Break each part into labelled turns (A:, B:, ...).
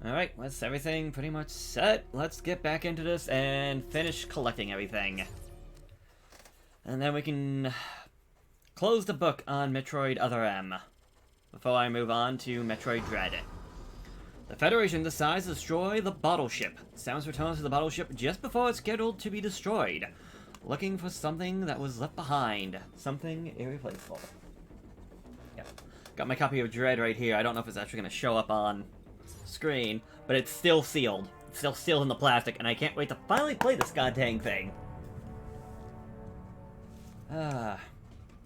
A: Alright, that's everything pretty much set. Let's get back into this and finish collecting everything. And then we can close the book on Metroid Other M before I move on to Metroid Dread. The Federation decides to destroy the bottle ship. Samus returns to the bottle ship just before it's scheduled to be destroyed, looking for something that was left behind. Something irreplaceable. Yeah. Got my copy of Dread right here. I don't know if it's actually going to show up on screen, but it's still sealed. It's still sealed in the plastic, and I can't wait to finally play this goddamn thing. But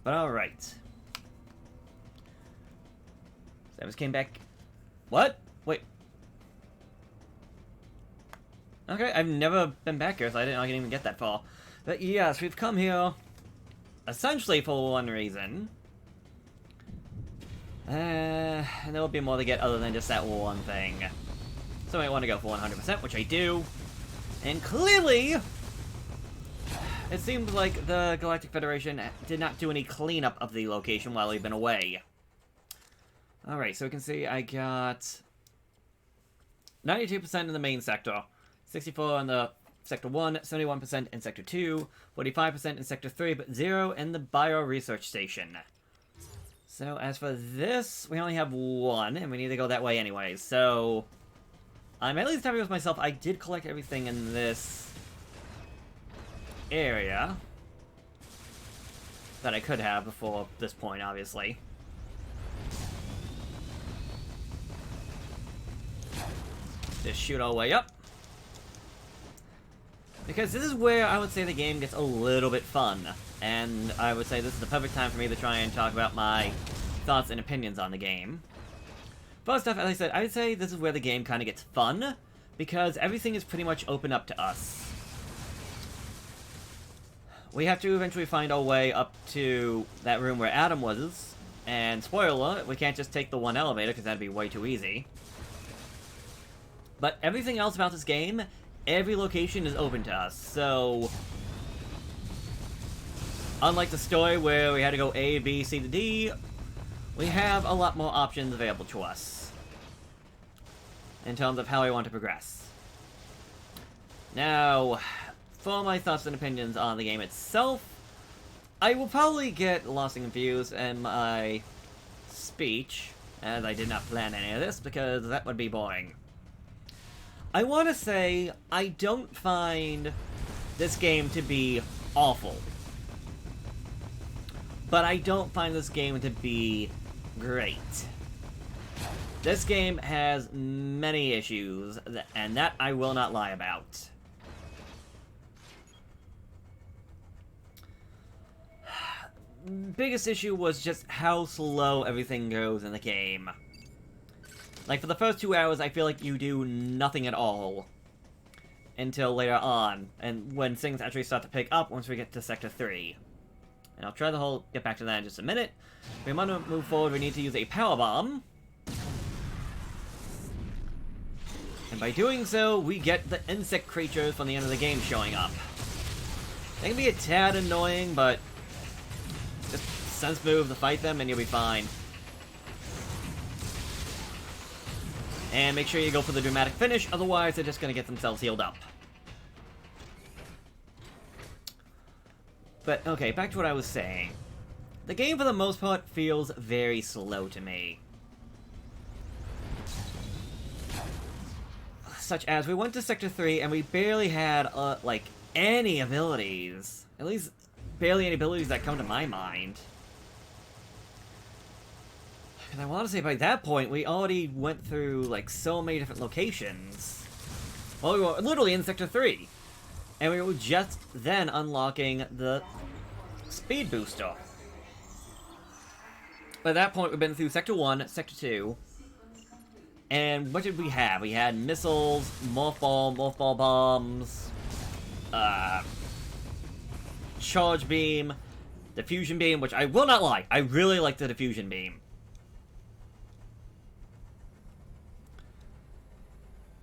A: alright. Samus came back. What? Wait. Okay, I've never been back here, so I didn't know I could even get that far. But yes, we've come here essentially for one reason. And there will be more to get other than just that one thing. So I want to go for 100%, which I do. And clearly, it seems like the Galactic Federation did not do any cleanup of the location while we've been away. Alright, so we can see I got 92% in the main sector, 64% in the Sector 1, 71% in Sector 2, 45% in Sector 3, but 0 in the Bio-Research Station. So, as for this, we only have 1, and we need to go that way anyways, so I'm at least happy with myself. I did collect everything in this area that I could have before this point, obviously. Just shoot our way up. Because this is where I would say the game gets a little bit fun. And I would say this is the perfect time for me to try and talk about my thoughts and opinions on the game. First off, as I said, I would say this is where the game kind of gets fun, because everything is pretty much open up to us. We have to eventually find our way up to that room where Adam was, and spoiler alert, we can't just take the one elevator, because that'd be way too easy. But everything else about this game, every location is open to us, so unlike the story where we had to go A, B, C to D, we have a lot more options available to us in terms of how we want to progress. Now, for my thoughts and opinions on the game itself, I will probably get lost and confused in my speech, as I did not plan any of this, because that would be boring. I want to say, I don't find this game to be awful. But I don't find this game to be great. This game has many issues, and that I will not lie about. Biggest issue was just how slow everything goes in the game. Like, for the first 2 hours, I feel like you do nothing at all until later on, and when things actually start to pick up once we get to Sector 3. And I'll try to get back to that in just a minute. If we want to move forward, we need to use a power bomb. And by doing so, we get the insect creatures from the end of the game showing up. They can be a tad annoying, but just sense move to fight them and you'll be fine. And make sure you go for the dramatic finish, otherwise they're just going to get themselves healed up. But, okay, back to what I was saying. The game, for the most part, feels very slow to me. Such as, we went to Sector 3, and we barely had, like, any abilities. At least, barely any abilities that come to my mind. And I want to say, by that point, we already went through, like, so many different locations. Well, we were literally in Sector 3. And we were just then unlocking the speed booster. By that point, we've been through Sector 1, Sector 2. And what did we have? We had missiles, morph bombs, charge beam, diffusion beam, which I will not lie, I really like the diffusion beam.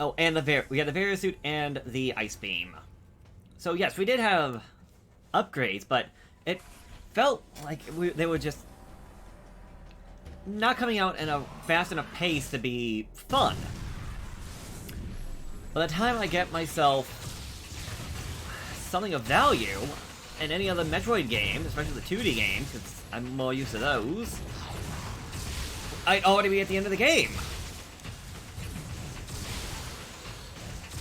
A: Oh, and we had the Variosuit and the ice beam. So yes, we did have upgrades, but it felt like they were just not coming out in a fast enough pace to be fun. by the time I get myself something of value in any other Metroid game, especially the 2D games, because I'm more used to those, I'd already be at the end of the game.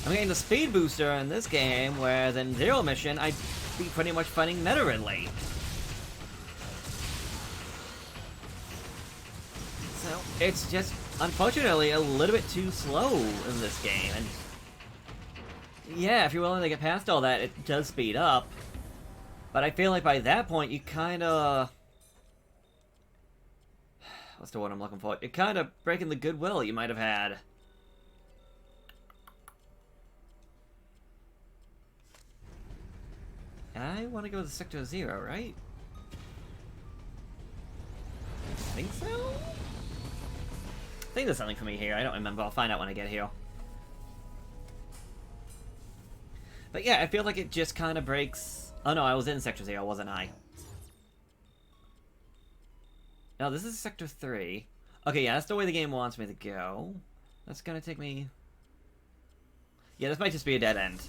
A: I'm getting the speed booster in this game, whereas in Zero Mission, I'd be pretty much fighting Metroid. So, it's just, unfortunately, a little bit too slow in this game, and yeah, if you're willing to get past all that, it does speed up, but I feel like by that point, you kinda... What's the word I'm looking for? You're kinda breaking the goodwill you might have had. I want to go to Sector 0, right? I think so? I think there's something for me here. I don't remember. I'll find out when I get here. But yeah, I feel like it just kind of breaks... Oh no, I was in Sector 0, wasn't I? No, this is Sector 3. Okay, yeah, that's the way the game wants me to go. That's gonna take me... Yeah, this might just be a dead end.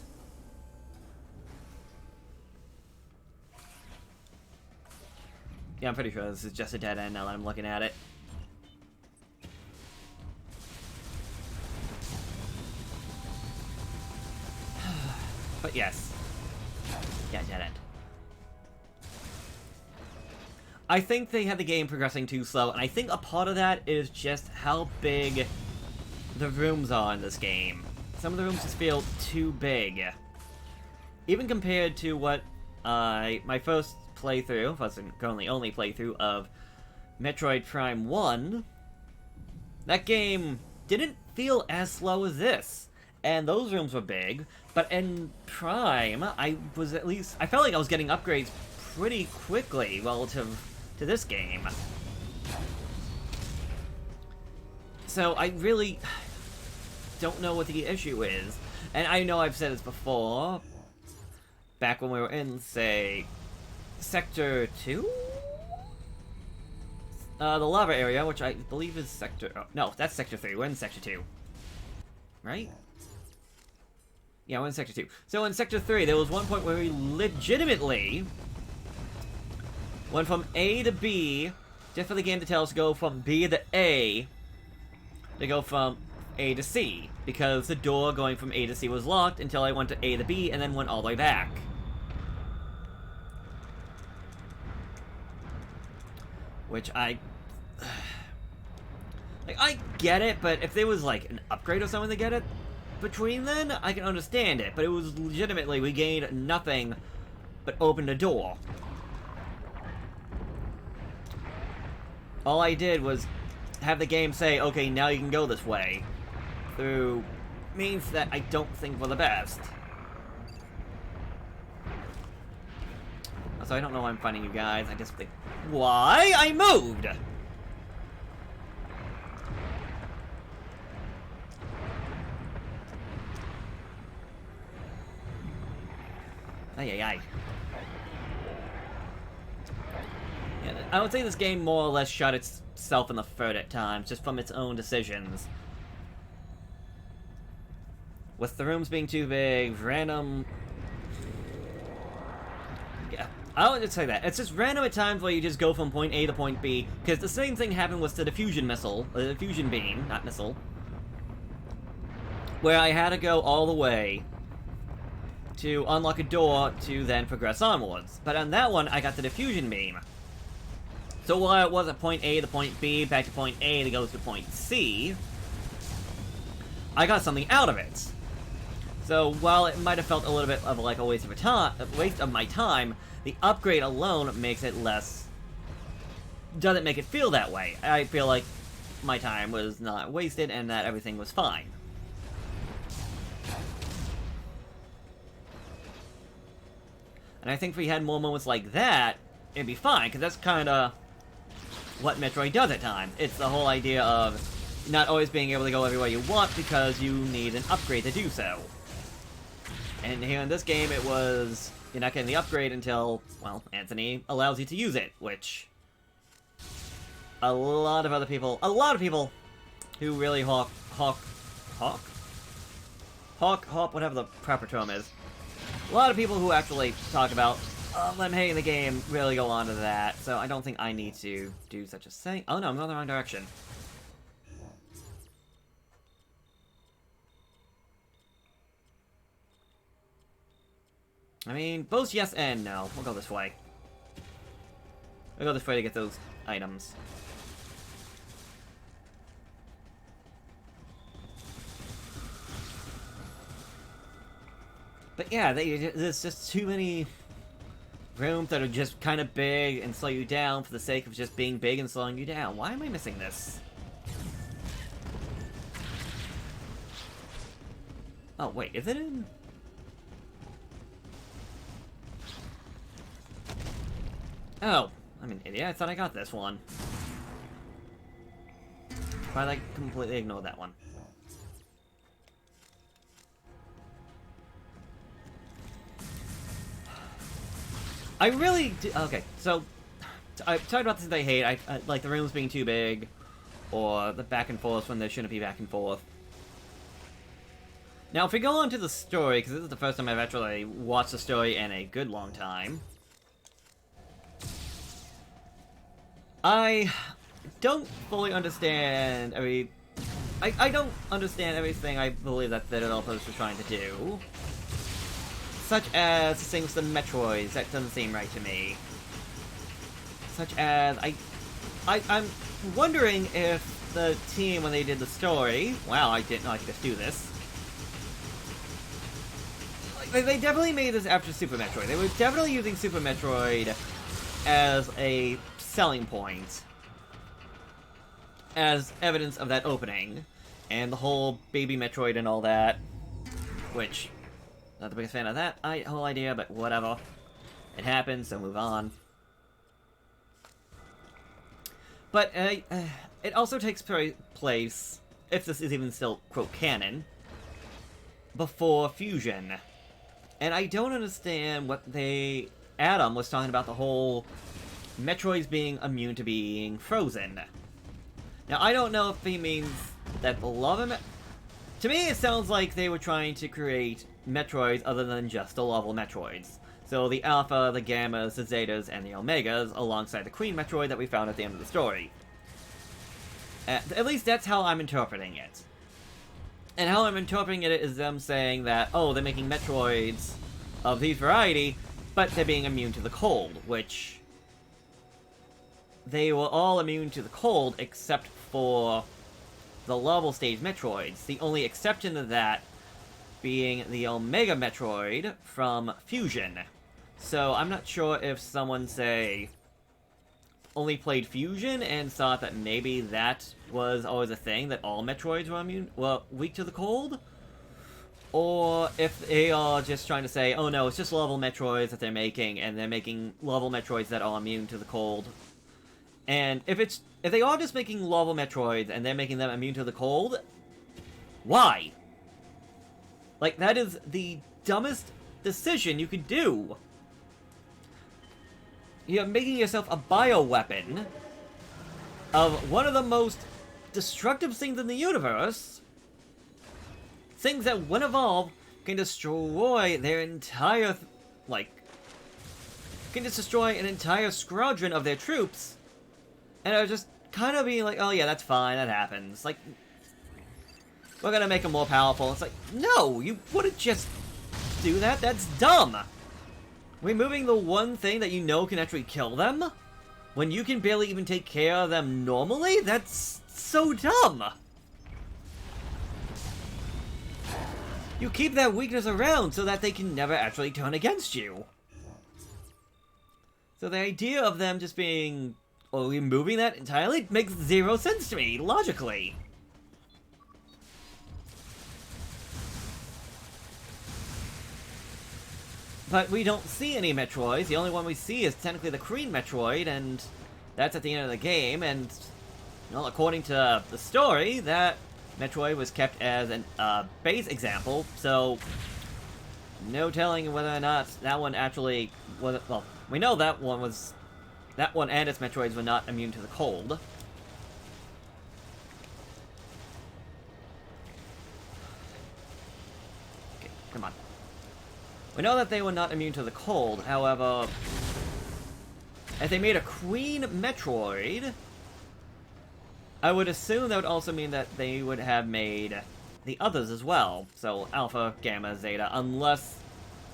A: Yeah, I'm pretty sure this is just a dead end now that I'm looking at it. But yes. Yeah, dead end. I think they had the game progressing too slow, and I think a part of that is just how big the rooms are in this game. Some of the rooms just feel too big. Even compared to what my first playthrough, wasn't currently only playthrough of Metroid Prime 1, that game didn't feel as slow as this. And those rooms were big, but in Prime, I felt like I was getting upgrades pretty quickly relative to this game. So I really don't know what the issue is. And I know I've said this before, back when we were in, say, Sector 2? The lava area, which I believe is Sector... Oh, no, that's Sector 3. We're in Sector 2. Right? Yeah, we're in Sector 2. So in Sector 3, there was one point where we legitimately went from A to B, just for the game to tell us to go from B to A, to go from A to C, because the door going from A to C was locked until I went to A to B, and then went all the way back. Which I get it, but if there was, like, an upgrade or something to get it between then, I can understand it. But it was legitimately, we gained nothing but opened a door. All I did was have the game say, okay, now you can go this way. Through means that I don't think were the best. So I don't know why I'm finding you guys, I just think... Why? I moved! Ay, ay, ay. Yeah, I would say this game more or less shot itself in the foot at times, just from its own decisions. With the rooms being too big, random... Yeah, I would just say that. It's just random at times where you just go from point A to point B, because the same thing happened with the diffusion missile, the diffusion beam, not missile, where I had to go all the way to unlock a door to then progress onwards. But on that one, I got the diffusion beam. So while it was at point A to point B, back to point A to go to point C, I got something out of it. So while it might have felt a little bit of like a waste of my time, the upgrade alone makes it less... doesn't make it feel that way. I feel like my time was not wasted and that everything was fine. And I think if we had more moments like that, it'd be fine, because that's kind of what Metroid does at times. It's the whole idea of not always being able to go everywhere you want because you need an upgrade to do so. And here in this game, it was, you're not getting the upgrade until, well, Anthony allows you to use it, which a lot of people who really hawk Hawk, Hop, whatever the proper term is. A lot of people who actually talk about them hating the game really go on to that, so I don't think I need to do such a thing. Oh no, I'm going the wrong direction. I mean, both yes and no. We'll go this way. We'll go this way to get those items. But yeah, there's just too many rooms that are just kind of big and slow you down for the sake of just being big and slowing you down. Why am I missing this? Oh, wait, is it in? Oh, I'm an idiot. I thought I got this one. But I completely ignored that one. I really do. Okay, so I talked about this that I hate. I like the rooms being too big, or the back and forth when there shouldn't be back and forth. Now, if we go on to the story, because this is the first time I've actually watched the story in a good long time, I don't fully understand I don't understand everything I believe that the developers were trying to do. Such as the things with the Metroids, that doesn't seem right to me. Such as, I'm wondering if the team, when they did the story, wow, I didn't know I could just do this. They definitely made this after Super Metroid. They were definitely using Super Metroid as a selling point. As evidence of that opening. And the whole baby Metroid and all that. Which, not the biggest fan of that whole idea, but whatever. It happened, so move on. But it also takes place, if this is even still, quote, canon, before Fusion. And I don't understand what Adam was talking about the whole Metroids being immune to being frozen. Now, I don't know if he means that the lava... To me, it sounds like they were trying to create Metroids other than just the level Metroids. So the Alpha, the Gammas, the Zetas, and the Omegas, alongside the Queen Metroid that we found at the end of the story. At least that's how I'm interpreting it. And how I'm interpreting it is them saying that, oh, they're making Metroids of these variety, but they're being immune to the cold, which... They were all immune to the cold except for the level stage Metroids. The only exception to that being the Omega Metroid from Fusion. So I'm not sure if someone, say, only played Fusion and thought that maybe that was always a thing, that all Metroids were weak to the cold? Or if they are just trying to say, oh no, it's just level Metroids that they're making, and they're making level Metroids that are immune to the cold. And if they are just making level Metroids and they're making them immune to the cold, why? Like, that is the dumbest decision you could do. You're making yourself a bioweapon of one of the most destructive things in the universe. Things that, when evolved, can destroy their entire, can just destroy an entire squadron of their troops. And I was just kind of being like, oh yeah, that's fine, that happens. Like, we're gonna make them more powerful. It's like, no, you wouldn't just do that, that's dumb. Removing the one thing that you know can actually kill them? When you can barely even take care of them normally? That's so dumb. You keep that weakness around so that they can never actually turn against you. So the idea of them just being... or removing that entirely makes zero sense to me, logically. But we don't see any Metroids. The only one we see is technically the Queen Metroid, and that's at the end of the game, and, well, according to the story, that Metroid was kept as a base example, so no telling whether or not that one actually was... well, we know that one was... that one and its Metroids were not immune to the cold. Come on. We know that they were not immune to the cold, however... if they made a Queen Metroid... I would assume that would also mean that they would have made the others as well. So, Alpha, Gamma, Zeta, unless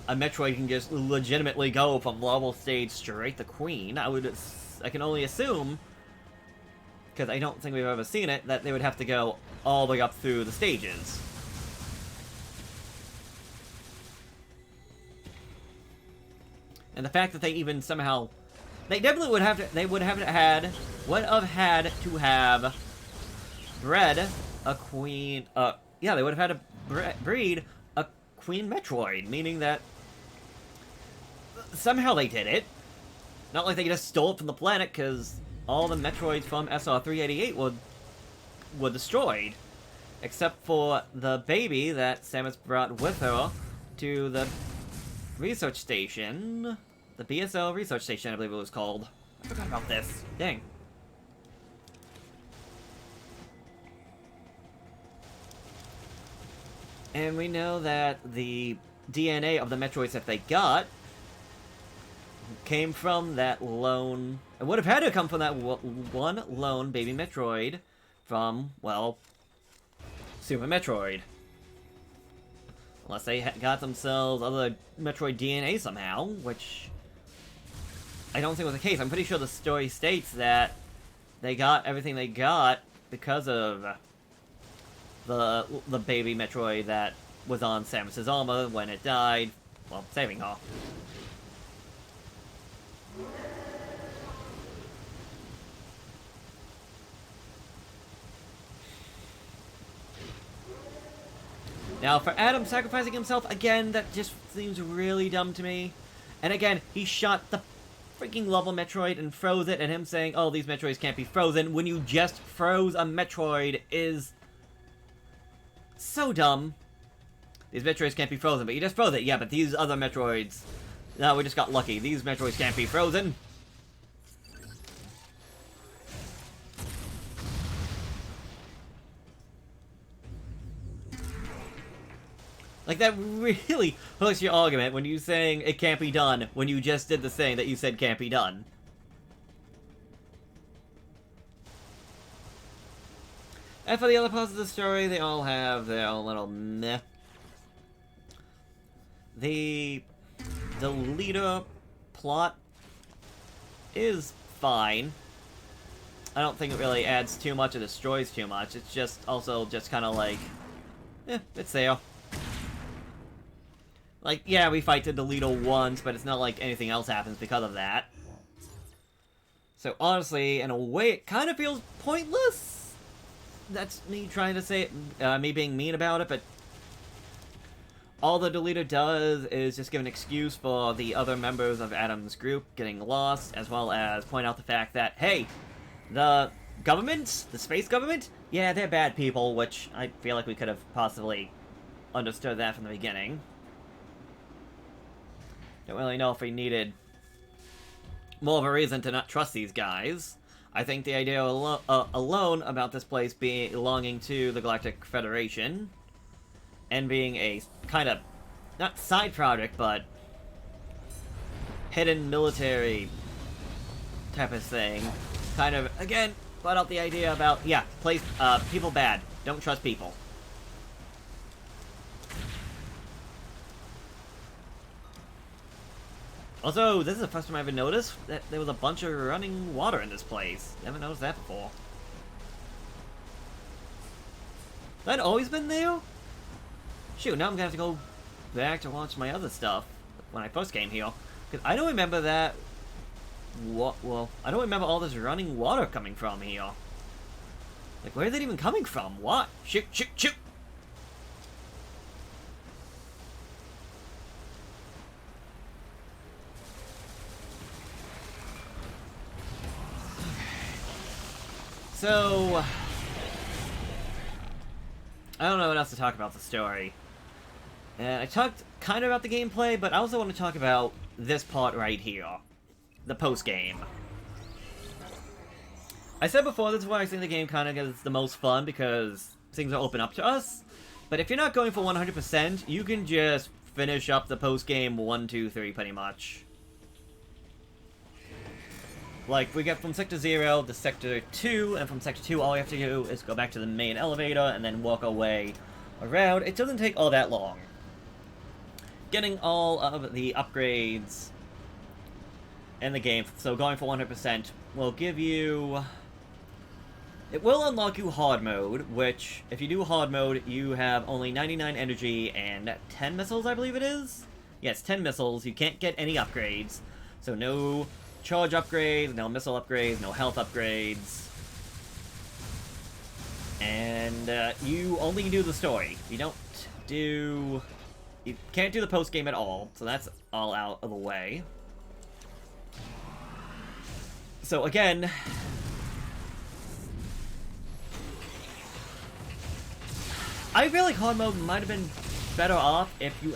A: a Metroid can just legitimately go from level stage straight to Queen. I can only assume, because I don't think we've ever seen it, that they would have to go all the way up through the stages. And the fact that they even somehow... they definitely would have to... they would have had to have bred a Queen... yeah, they would have had to breed a Queen Metroid, meaning that somehow they did it. Not like they just stole it from the planet, because all the Metroids from SR-388 were destroyed. Except for the baby that Samus brought with her to the research station. The BSL research station, I believe it was called. I forgot about this. Dang. And we know that the DNA of the Metroids that they got came from that lone... it would have had to come from that one lone baby Metroid from, well, Super Metroid. Unless they got themselves other Metroid DNA somehow, which I don't think was the case. I'm pretty sure the story states that they got everything they got because of the baby Metroid that was on Samus's armor when it died, well, saving her. Now, for Adam sacrificing himself, again, that just seems really dumb to me. And again, he shot the freaking level Metroid and froze it, and him saying, oh, these Metroids can't be frozen, when you just froze a Metroid is so dumb. These Metroids can't be frozen, but you just froze it. Yeah, but these other Metroids... no, we just got lucky. These Metroids can't be frozen. Like, that really hurts your argument when you're saying it can't be done when you just did the thing that you said can't be done. And for the other parts of the story, they all have their own little meh. The leader plot is fine. I don't think it really adds too much or destroys too much. It's just also just kind of like, it's there. Like, yeah, we fight the Deleto once, but it's not like anything else happens because of that. So, honestly, in a way, it kind of feels pointless. That's me trying to say it, me being mean about it, but all the Deleto does is just give an excuse for the other members of Adam's group getting lost, as well as point out the fact that, hey, the government, the space government, yeah, they're bad people, which I feel like we could have possibly understood that from the beginning. Don't really know if we needed more of a reason to not trust these guys. I think the idea alone about this place belonging to the Galactic Federation and being a kind of, not side project, but hidden military type of thing, kind of, again, brought out the idea about, yeah, people bad. Don't trust people. Also, this is the first time I ever noticed that there was a bunch of running water in this place. Never noticed that before. That always been there? Shoot, now I'm gonna have to go back to watch my other stuff when I first came here. Because I don't remember that... well, I don't remember all this running water coming from here. Like, where is it even coming from? What? Shoot, shoot, shoot! So, I don't know what else to talk about the story. And I talked kind of about the gameplay, but I also want to talk about this part right here. The post-game. I said before, this is why I think the game kind of gets the most fun, because things are open up to us. But if you're not going for 100%, you can just finish up the post-game 1, 2, 3 pretty much. Like, we get from Sector 0 to Sector 2, and from Sector 2 all we have to do is go back to the main elevator and then walk our way around. It doesn't take all that long. Getting all of the upgrades in the game, so going for 100%, will give you... It will unlock you hard mode, which, if you do hard mode, you have only 99 energy and 10 missiles, I believe it is? Yes, 10 missiles. You can't get any upgrades. So no charge upgrades, no missile upgrades, no health upgrades. And you only do the story. You don't do... You can't do the post-game at all, so that's all out of the way. So again... I feel like hard mode might have been better off if we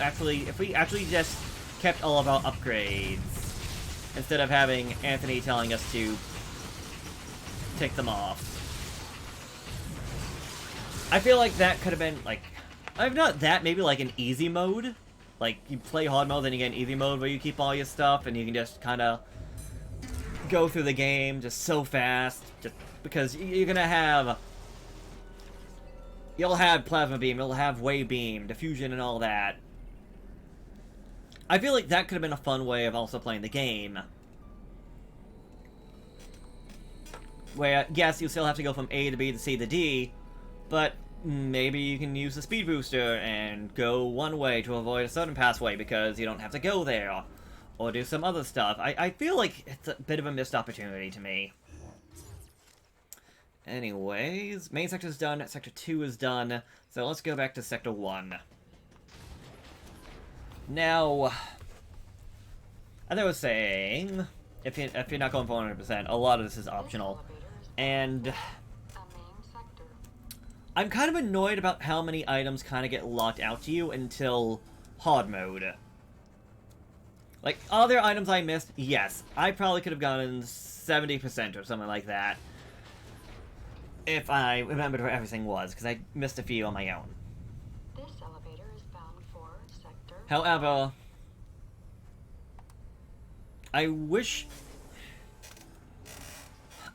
A: actually just kept all of our upgrades instead of having Anthony telling us to take them off. I feel like that could have been like, if not that, maybe like an easy mode. Like you play hard mode, then you get an easy mode where you keep all your stuff and you can just kind of go through the game just so fast, just because you're gonna have. You'll have Plasma Beam, you'll have Wave Beam, Diffusion, and all that. I feel like that could have been a fun way of also playing the game. Where, yes, you still have to go from A to B to C to D, but maybe you can use the Speed Booster and go one way to avoid a certain pathway because you don't have to go there. Or do some other stuff. I feel like it's a bit of a missed opportunity to me. Anyways, main sector is done, Sector 2 is done, so let's go back to Sector 1. Now, as I was saying, if you're not going for 100%, a lot of this is optional. And I'm kind of annoyed about how many items kind of get locked out to you until hard mode. Like, are there items I missed? Yes. I probably could have gotten 70% or something like that. If I remembered where everything was, because I missed a few on my own.
B: This elevator is bound for sector.
A: However, I wish...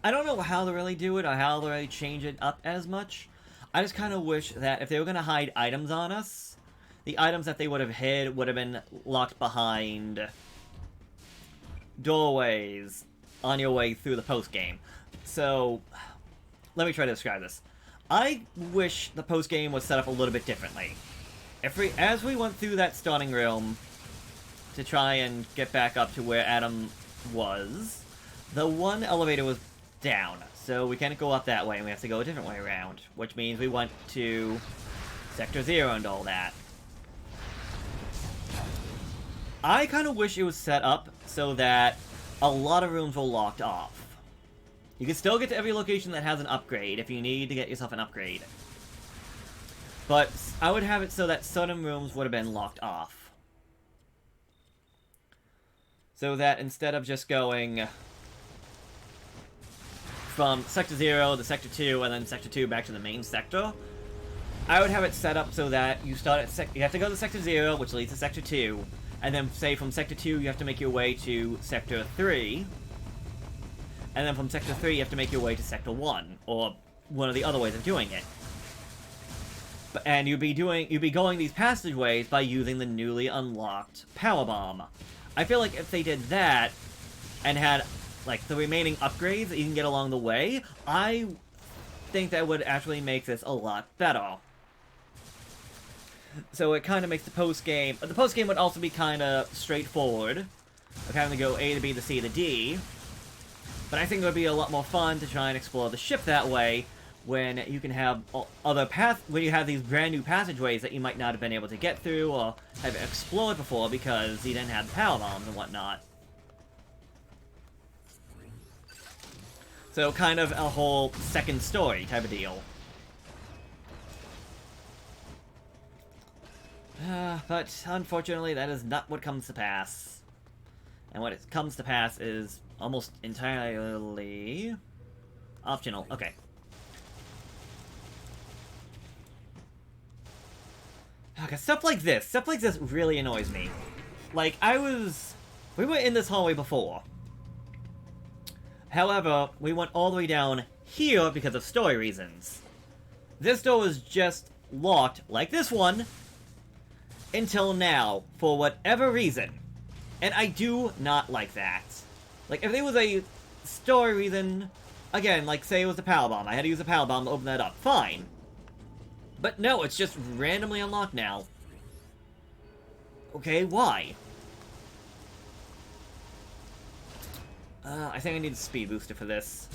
A: I don't know how to really do it, or how to really change it up as much. I just kind of wish that if they were going to hide items on us, the items that they would have hid would have been locked behind doorways on your way through the post-game. So... Let me try to describe this. I wish the post-game was set up a little bit differently. As we went through that starting room to try and get back up to where Adam was, the one elevator was down, so we can't go up that way, and we have to go a different way around, which means we went to Sector 0 and all that. I kind of wish it was set up so that a lot of rooms were locked off. You can still get to every location that has an upgrade if you need to get yourself an upgrade. But I would have it so that certain rooms would have been locked off. So that instead of just going from Sector 0 to Sector 2 and then Sector 2 back to the main sector, I would have it set up so that you start at you have to go to Sector 0, which leads to Sector 2, and then say from Sector 2 you have to make your way to Sector 3. And then from Sector 3, you have to make your way to Sector 1, or one of the other ways of doing it. And you'd be going these passageways by using the newly unlocked Power Bomb. I feel like if they did that, and had, like, the remaining upgrades that you can get along the way, I think that would actually make this a lot better. So it kind of makes the post-game... The post-game would also be kind of straightforward, of having to go A to B to C to D. But I think it would be a lot more fun to try and explore the ship that way, when you can have when you have these brand new passageways that you might not have been able to get through or have explored before because you didn't have the power bombs and whatnot. So kind of a whole second story type of deal. But unfortunately, that is not what comes to pass. And what it comes to pass is almost entirely optional. Okay. Okay, stuff like this really annoys me. Like, we were in this hallway before. However, we went all the way down here because of story reasons. This door was just locked, like this one, until now, for whatever reason. And I do not like that. Like, if there was a story reason, again, like, say it was the power bomb, I had to use a power bomb to open that up, fine. But no, it's just randomly unlocked now. Okay, why? I think I need a speed booster for this.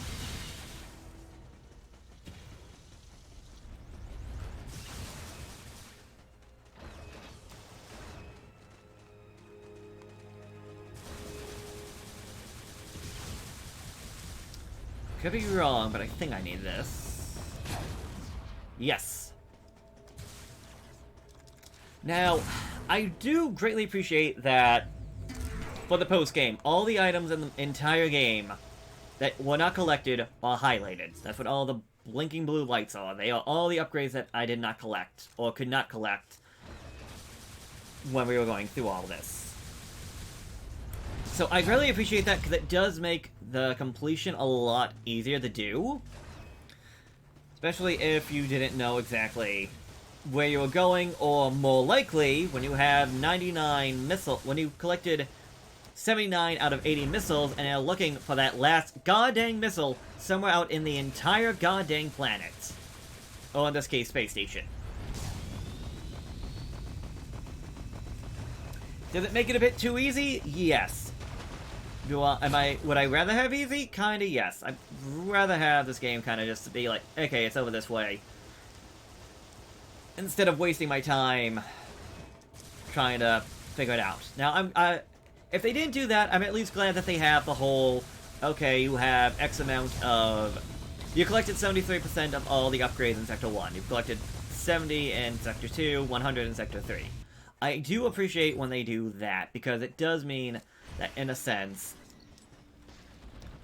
A: Could be wrong, but I think I need this. Yes. Now, I do greatly appreciate that for the post-game, all the items in the entire game that were not collected are highlighted. That's what all the blinking blue lights are. They are all the upgrades that I did not collect, or could not collect, when we were going through all this. So I really appreciate that, because it does make the completion a lot easier to do. Especially if you didn't know exactly where you were going, or more likely, when you have 99 missiles, when you collected 79 out of 80 missiles, and are looking for that last goddamn missile somewhere out in the entire goddamn planet. Or in this case, space station. Does it make it a bit too easy? Yes. Would I rather have easy? Kinda, yes. I'd rather have this game kinda just to be like, okay, it's over this way. Instead of wasting my time trying to figure it out. Now, if they didn't do that, I'm at least glad that they have the whole, okay, you have X amount of... You collected 73% of all the upgrades in Sector 1. You've collected 70 in Sector 2, 100 in Sector 3. I do appreciate when they do that, because it does mean that, in a sense,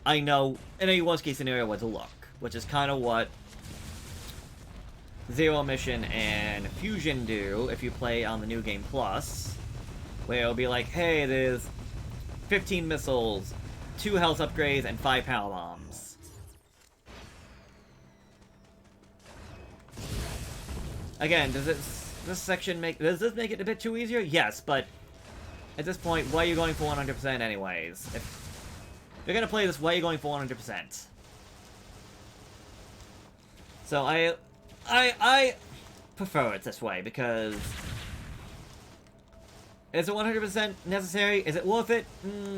A: I know in a worst-case scenario where to look, which is kind of what Zero Mission and Fusion do if you play on the New Game Plus, where it'll be like, hey, there's 15 missiles, 2 health upgrades, and 5 power bombs. Again, does this section does this make it a bit too easier? Yes, but at this point, why are you going for 100% anyways? If you're gonna play this, why are you going for 100%? So I prefer it this way, because is it 100% necessary? Is it worth it?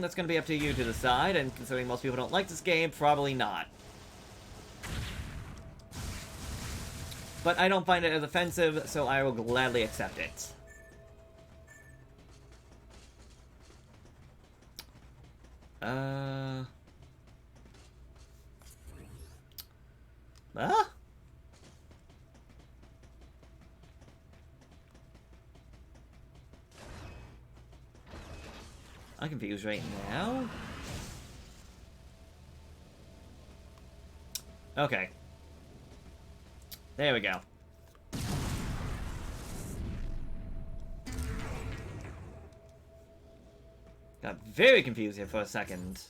A: That's gonna be up to you to decide, and considering most people don't like this game, probably not. But I don't find it as offensive, so I will gladly accept it. I'm confused right now. Okay. There we go. Got very confused here for a second.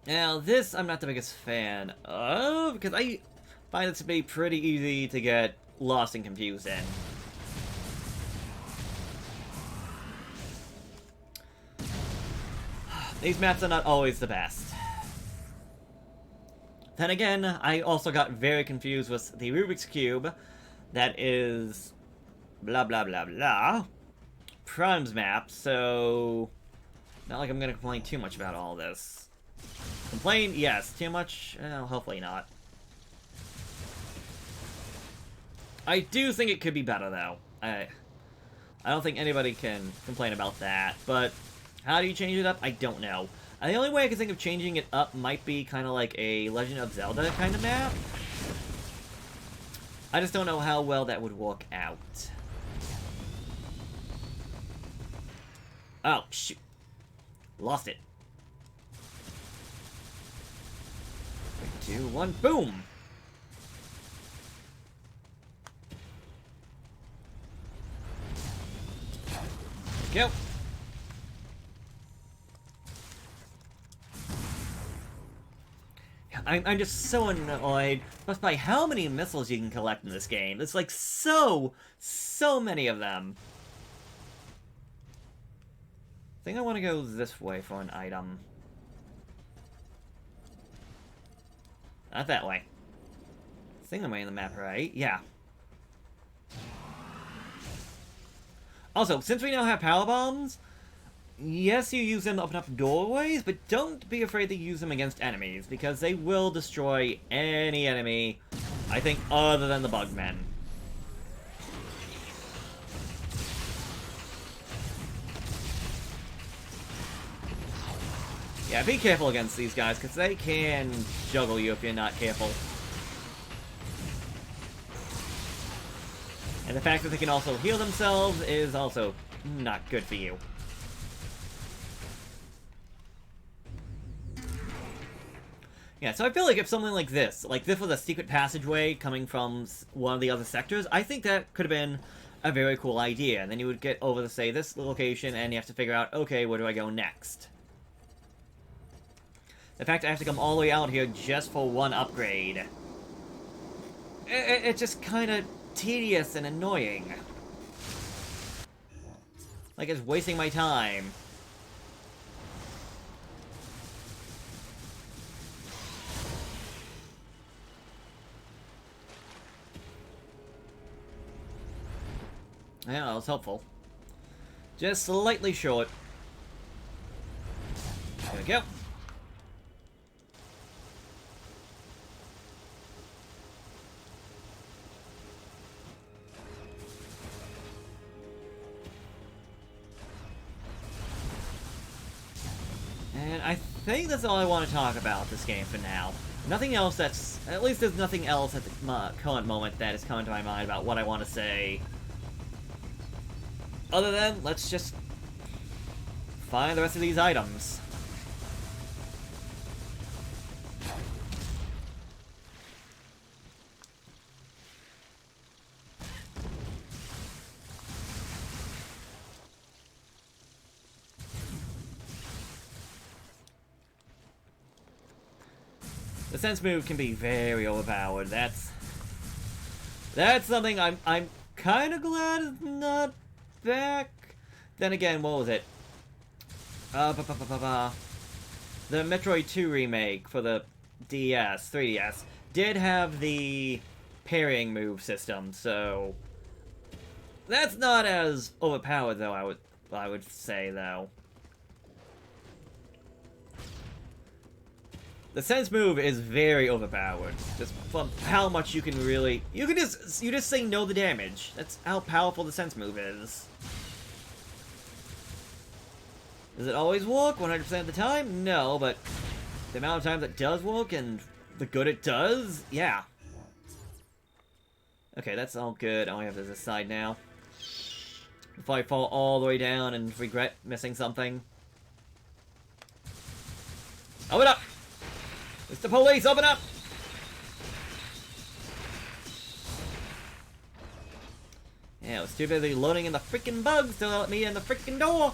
A: Now, this I'm not the biggest fan of, because I find it to be pretty easy to get lost and confused in. These maps are not always the best. Then again, I also got very confused with the Rubik's Cube. That is... blah blah blah blah. Prime's map, so... not like I'm gonna complain too much about all this. Complain? Yes. Too much? Hopefully not. I do think it could be better, though. I don't think anybody can complain about that, but... how do you change it up? I don't know. The only way I can think of changing it up might be kind of like a Legend of Zelda kind of map. I just don't know how well that would work out. Oh, shoot. Lost it. 2, 2, 1, boom! Go! I'm just so annoyed by how many missiles you can collect in this game. It's like so many of them. I think I want to go this way for an item. Not that way. I think I'm in the map, right? Yeah. Also, since we now have power bombs, yes, you use them to open up doorways, but don't be afraid to use them against enemies, because they will destroy any enemy, I think, other than the Bugmen. Yeah, be careful against these guys, because they can juggle you if you're not careful. And the fact that they can also heal themselves is also not good for you. Yeah, so I feel like if something like this was a secret passageway coming from one of the other sectors, I think that could have been a very cool idea. And then you would get over to, say, this location, and you have to figure out, okay, where do I go next? The fact I have to come all the way out here just for one upgrade. It's just kind of tedious and annoying. Like, it's wasting my time. Yeah, that was helpful. Just slightly short. There we go. And I think that's all I want to talk about this game for now. Nothing else that's... At least there's nothing else at the current moment that is coming to my mind about what I want to say. Other than, let's just find the rest of these items. The sense move can be very overpowered. That's something I'm kind of glad is not back. Then again, what was it? The Metroid 2 remake for the 3DS, did have the parrying move system, so that's not as overpowered though. I would say though. The sense move is very overpowered. Just from how much you can really... You just say no to damage. That's how powerful the sense move is. Does it always work 100% of the time? No, but the amount of times it does work and the good it does, yeah. Okay, that's all good. All I have is this side now. Before I fall all the way down and regret missing something. Open up! It's the police! Open up! Yeah, I was too busy loading in the freaking bugs to let me in the freaking door!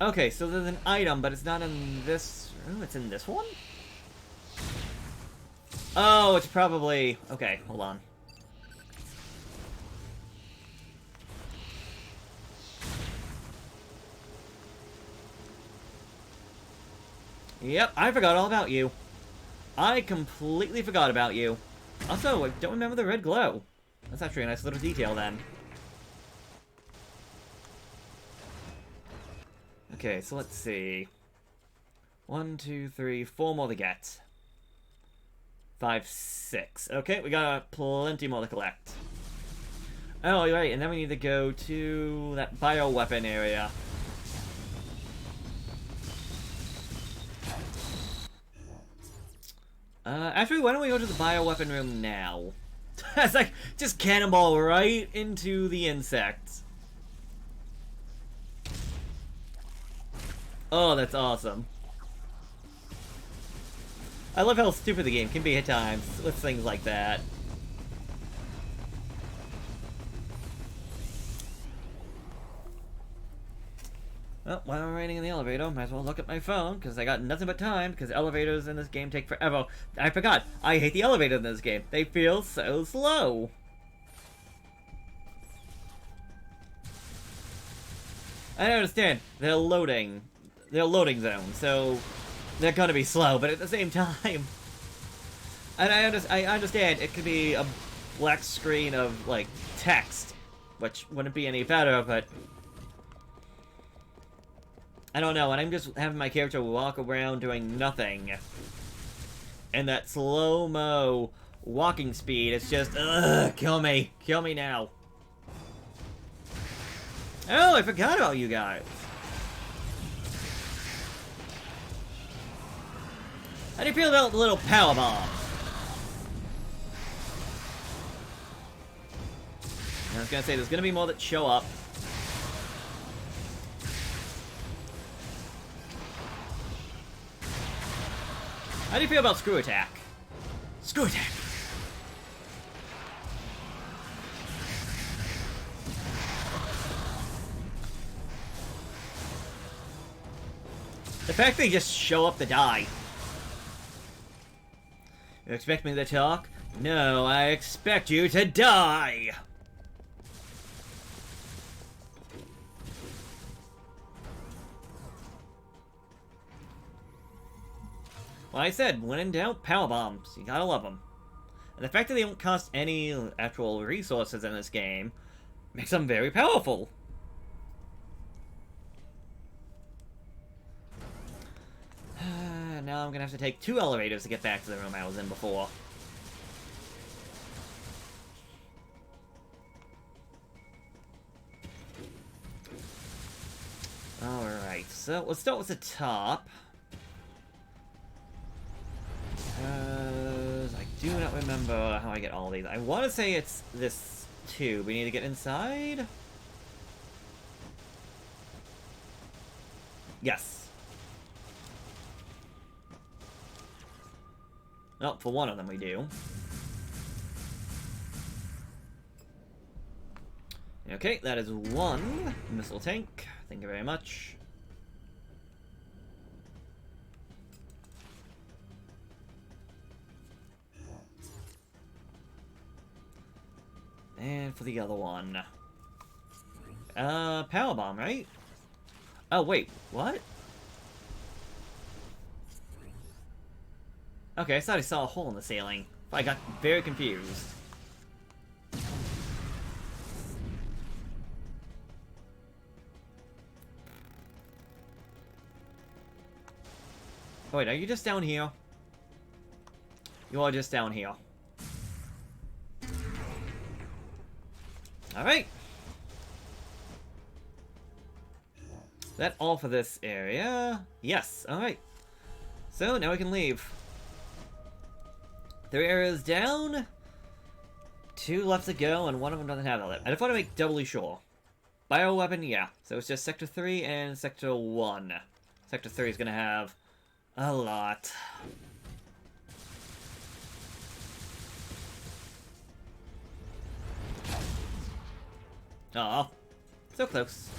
A: Okay, so there's an item, but it's not in this... Oh, it's in this one? Oh, it's probably... Okay, hold on. Yep, I forgot all about you. I completely forgot about you. Also, I don't remember the red glow. That's actually a nice little detail, then. Okay, so let's see. 1, 2, 3, 4 more to get. 5, 6. Okay, we got plenty more to collect. Oh, you're right, and then we need to go to that bioweapon area. Actually, why don't we go to the bioweapon room now? It's like, just cannonball right into the insects. Oh, that's awesome. I love how stupid the game can be at times with things like that. Well, while I'm waiting in the elevator, might as well look at my phone, because I got nothing but time, because elevators in this game take forever. I forgot, I hate the elevators in this game. They feel so slow. I understand, they're loading zones, so they're gonna be slow, but at the same time... And I understand it could be a black screen of, like, text, which wouldn't be any better, but... I don't know, and I'm just having my character walk around doing nothing. And that slow-mo walking speed, it's just, ugh, kill me. Kill me now. Oh, I forgot about you guys. How do you feel about the little power bomb? I was gonna say, there's gonna be more that show up. How do you feel about screw attack? Screw attack! The fact they just show up to die. You expect me to talk? No, I expect you to die! Well, I said, when in doubt, power bombs. You gotta love them. And the fact that they don't cost any actual resources in this game makes them very powerful. Now I'm gonna have to take 2 elevators to get back to the room I was in before. Alright, so let's start with the top. I do not remember how I get all these. I want to say it's this tube. We need to get inside? Yes. Oh, for one of them we do. Okay, that is 1 missile tank. Thank you very much. And for the other one. Power bomb, right? Oh, wait, what? Okay, I thought I saw a hole in the ceiling. I got very confused. Oh, wait, are you just down here? You are just down here. Alright. That all for this area? Yes, alright. So, now we can leave. 3 areas down. 2 left to go, and 1 of them doesn't have that. I just want to make doubly sure. Bioweapon, yeah. So it's just Sector 3 and Sector 1. Sector 3 is going to have a lot. Aw, so close.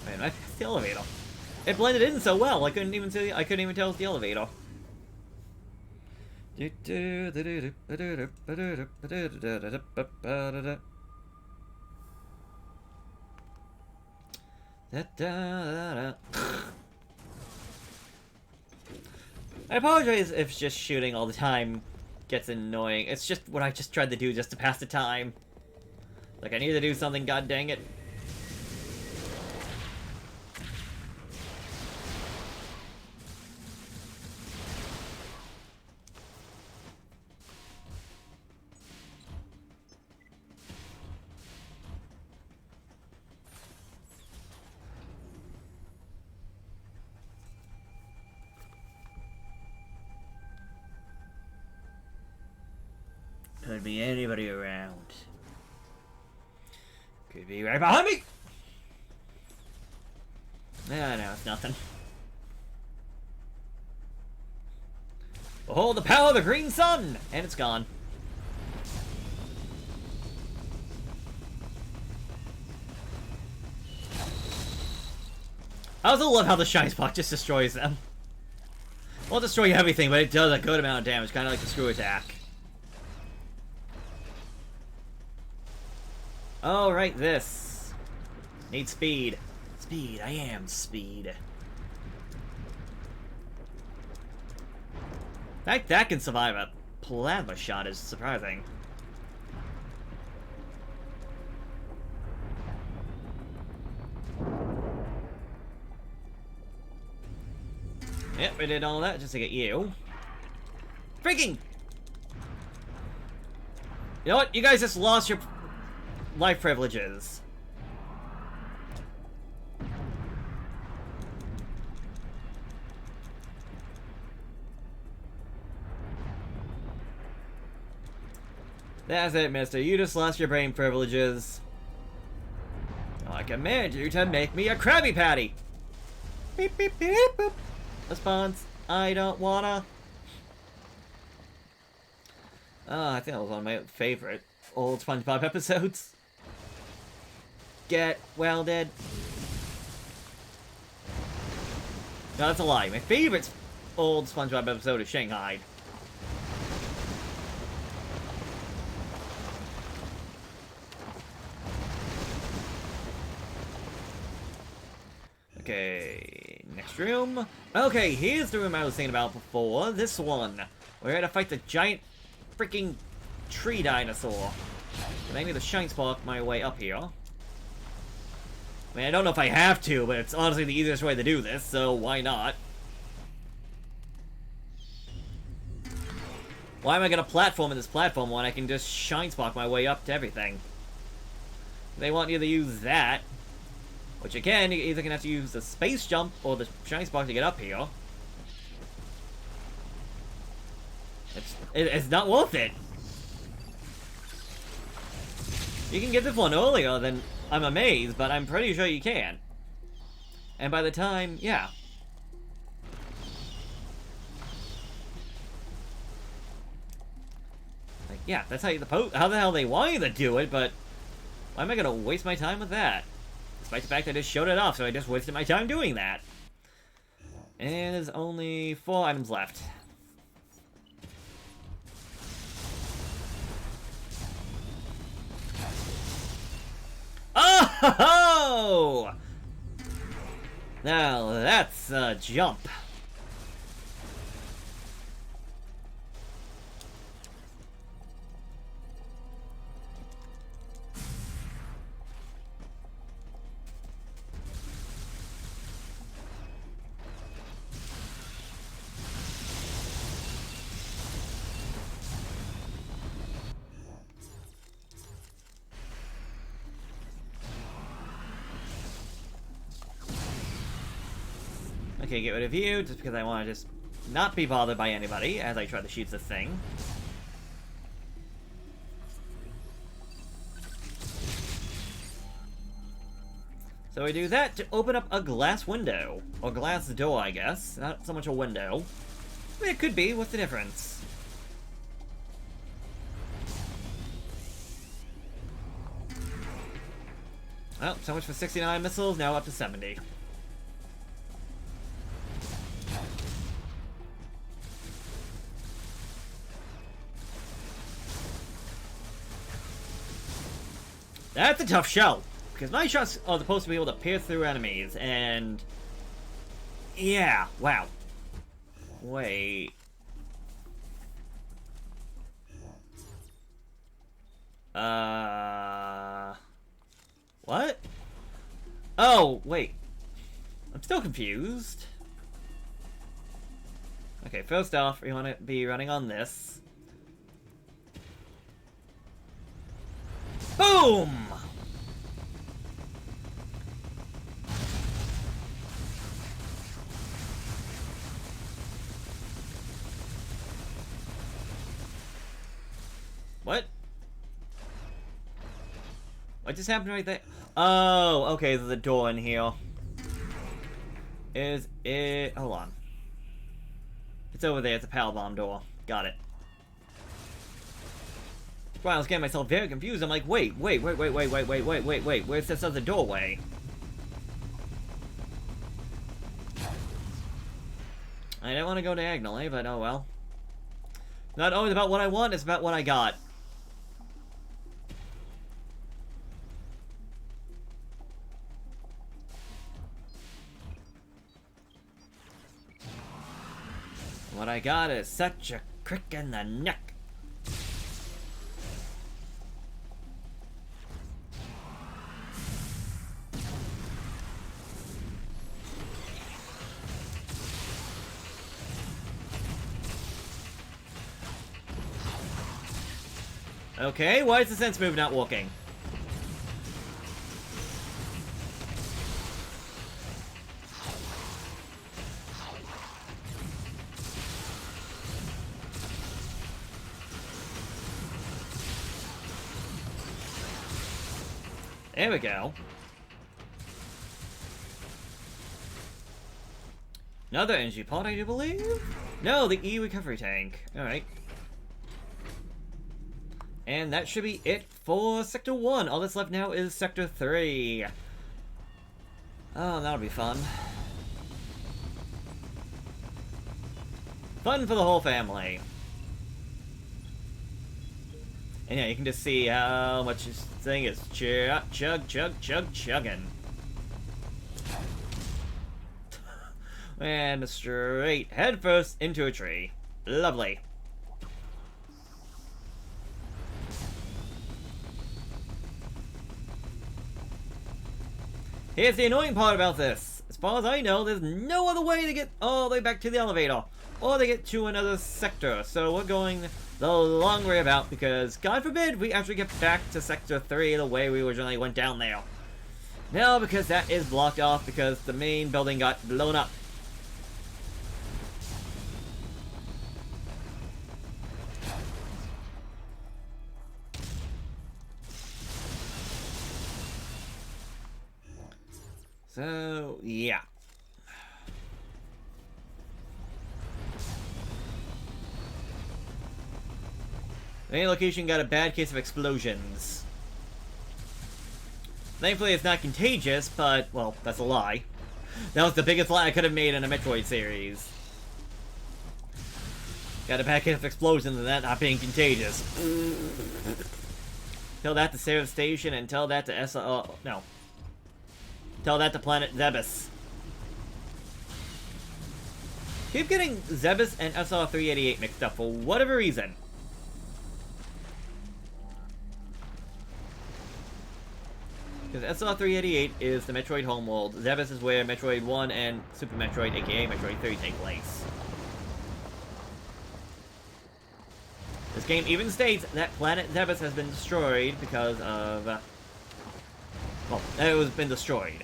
A: Man, I passed the elevator. It blended in so well. I couldn't even see. I couldn't even tell it's the elevator. I apologize if just shooting all the time gets annoying. It's just what I just tried to do just to pass the time. Like, I need to do something, god dang it. Could be anybody around. Could be right behind me! No, it's nothing. Behold the power of the green sun! And it's gone. I also love how the shiny spot just destroys them. Won't destroy everything, but it does a good amount of damage, kind of like the screw attack. Oh, right, this. Need speed. Speed, I am speed. The fact that can survive a plasma shot is surprising. Yep, we did all that just to get you. Freaking! You know what? You guys just lost your life privileges. That's it, mister. You just lost your brain privileges. I command you to make me a Krabby Patty. Beep, beep, beep, boop. Response, I don't wanna. I think that was one of my favorite old SpongeBob episodes. Get welded. No, that's a lie. My favorite old SpongeBob episode is Shanghai. Okay, next room. Okay, here's the room I was thinking about before. This one. We're here to fight the giant freaking tree dinosaur. And I need to shine spark my way up here. I mean, I don't know if I have to, but it's honestly the easiest way to do this, so why not? Why am I gonna platform in this platform when I can just shine spark my way up to everything? They want you to use that. Which again, you're either gonna have to use the space jump or the shiny spark to get up here. It's not worth it. You can get this one earlier, then I'm amazed, but I'm pretty sure you can. And by the time, yeah. Like, yeah, that's how the hell they want you to do it, but why am I gonna waste my time with that? Despite the fact I just showed it off, so I just wasted my time doing that. And there's only 4 items left. Oh! Now that's a jump. Okay, get rid of you, just because I want to just not be bothered by anybody as I try to shoot this thing. So we do that to open up a glass window. Or glass door, I guess. Not so much a window. I mean, it could be. What's the difference? Well, so much for 69 missiles, now up to 70. That's a tough shell, because my shots are supposed to be able to pierce through enemies, and... yeah, wow. Wait... what? Oh, wait. I'm still confused. Okay, first off, we want to be running on this. Boom! What? What just happened right there? Oh, okay, there's a door in here. Is it... Hold on. It's over there, it's a power bomb door. Got it. Wow, I was getting myself very confused. I'm like, wait, where's this other doorway? I didn't want to go diagonally, but oh well. Not always about what I want, it's about what I got. What I got is such a crick in the neck. Okay, why is the sense move not working? There we go. Another energy pod, I do believe? No, the E recovery tank. Alright. And that should be it for Sector 1. All that's left now is Sector 3. Oh, that'll be fun. Fun for the whole family. And yeah, you can just see how much this thing is chugging. And straight headfirst into a tree. Lovely. Here's the annoying part about this. As far as I know, there's no other way to get all the way back to the elevator. Or to get to another sector. So we're going the long way about because, God forbid, we actually get back to Sector 3 the way we originally went down there. No, because that is blocked off because the main building got blown up. So, yeah. The main location got a bad case of explosions. Thankfully it's not contagious, but, well, that's a lie. That was the biggest lie I could have made in a Metroid series. Got a bad case of explosions and that not being contagious. Tell that to Sarah Station and tell that to no. Tell that to Planet Zebus. Keep getting Zebus and SR-388 mixed up for whatever reason. Because SR-388 is the Metroid homeworld. Zebus is where Metroid 1 and Super Metroid, aka Metroid 3, take place. This game even states that Planet Zebus has been destroyed because of... well, it was been destroyed.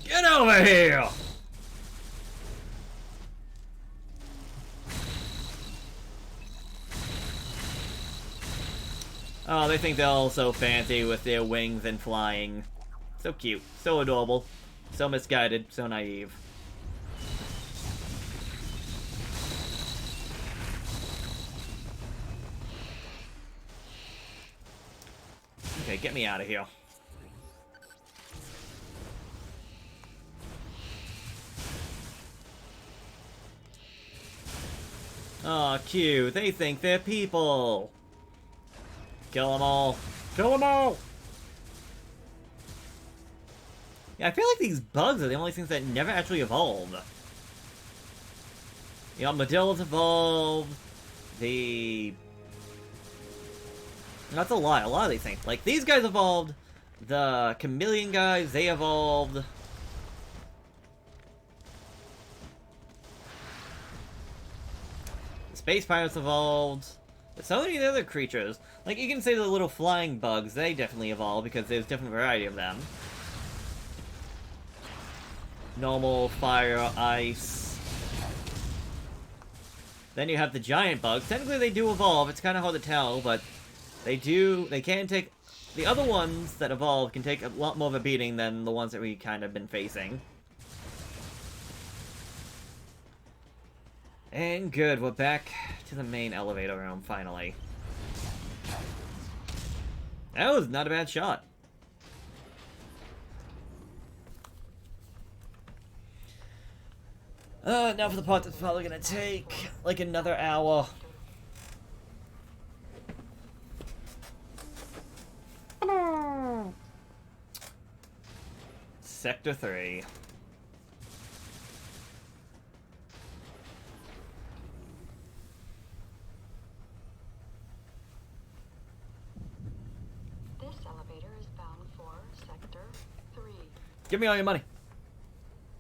A: Get over here! Oh, they think they're all so fancy with their wings and flying. So cute, so adorable, so misguided, so naive. Okay, get me out of here. Aw, cute. They think they're people. Kill them all. Kill them all! Yeah, I feel like these bugs are the only things that never actually evolved. The armadillos evolved. That's a lie. A lot of these things. Like, these guys evolved. The chameleon guys, they evolved. space pirates evolved. But so many of the other creatures. Like, you can say the little flying bugs, they definitely evolved because there's a different variety of them. Normal, fire, ice. Then you have the giant bugs. Technically they do evolve, it's kind of hard to tell, but they can take... The other ones that evolve can take a lot more of a beating than the ones that we kind of been facing. And good, we're back to the main elevator room, finally. That was not a bad shot. Now for the part that's probably gonna take, like, another hour. Sector 3.
B: This elevator is bound for Sector 3.
A: Give me all your money.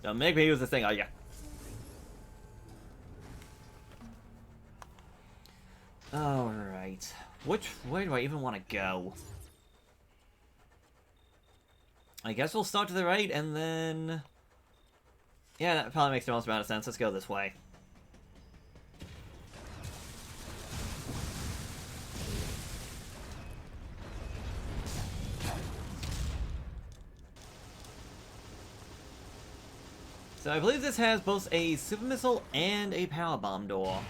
A: Don't make me use this thing, oh yeah. Alright. Which way do I even want to go? I guess we'll start to the right, and then... Yeah, that probably makes the most amount of sense. Let's go this way. So I believe this has both a super missile and a power bomb door.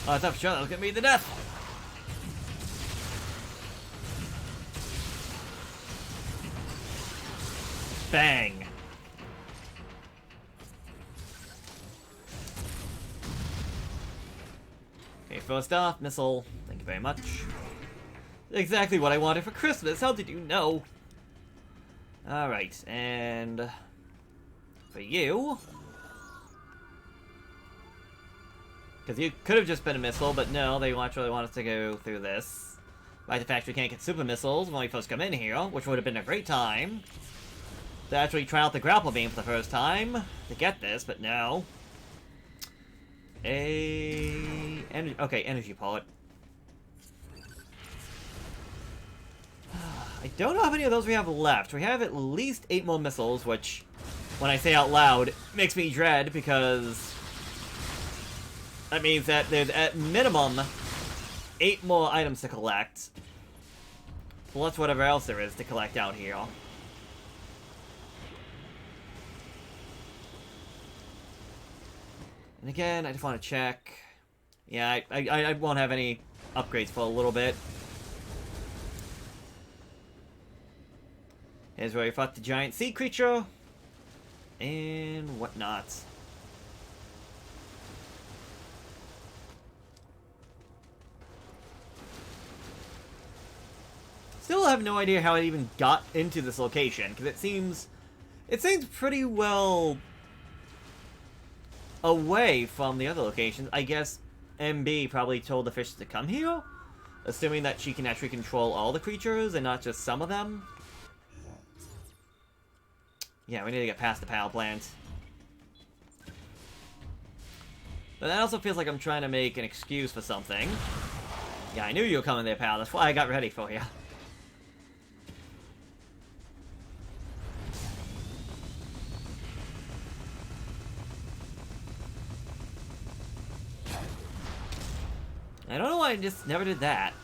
A: Oh, I thought for sure that was gonna be the death. Bang. Okay, first off, missile. Thank you very much. Exactly what I wanted for Christmas. How did you know? Alright, and... for you... Because you could have just been a missile, but no, they actually want us to go through this. By the fact we can't get super missiles when we first come in here, which would have been a great time. To actually try out the grapple beam for the first time to get this, but no. Okay, energy pullet. I don't know how many of those we have left. We have at least 8 more missiles, which, when I say out loud, makes me dread, because... that means that there's at minimum 8 more items to collect. Plus whatever else there is to collect out here. And again, I just want to check. Yeah, I won't have any upgrades for a little bit. Here's where we fought the giant sea creature. And whatnot. Still have no idea how I even got into this location, because it seems pretty well away from the other locations. I guess MB probably told the fish to come here, assuming that she can actually control all the creatures and not just some of them. Yeah, we need to get past the power plant. But that also feels like I'm trying to make an excuse for something. Yeah, I knew you were coming there, pal. That's why I got ready for you. I don't know why I just never did that.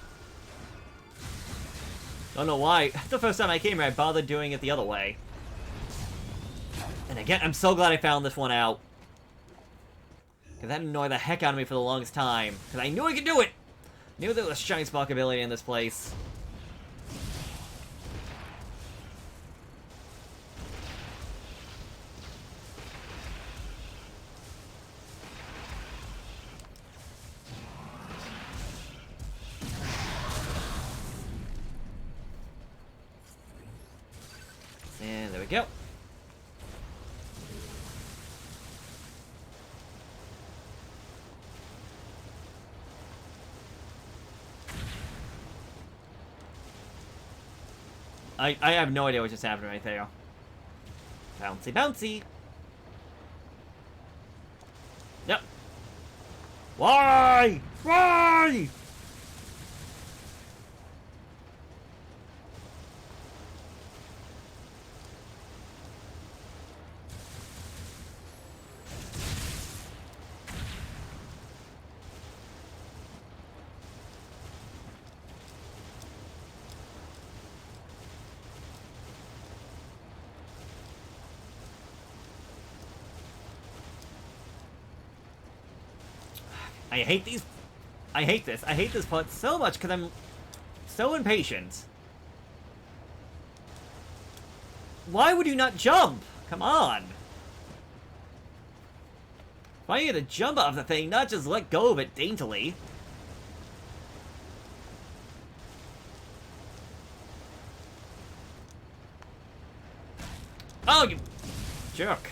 A: Don't know why. The first time I came here, I bothered doing it the other way. And again, I'm so glad I found this one out. Because that annoyed the heck out of me for the longest time. Because I knew I could do it! Knew there was shiny spark ability in this place. And there we go. I have no idea what just happened right there. Bouncy, bouncy. Yep. Why? Why? I hate these. I hate this. I hate this part so much because I'm so impatient. Why would you not jump? Come on. Why are you gonna jump off the thing, not just let go of it daintily? Oh, you jerk.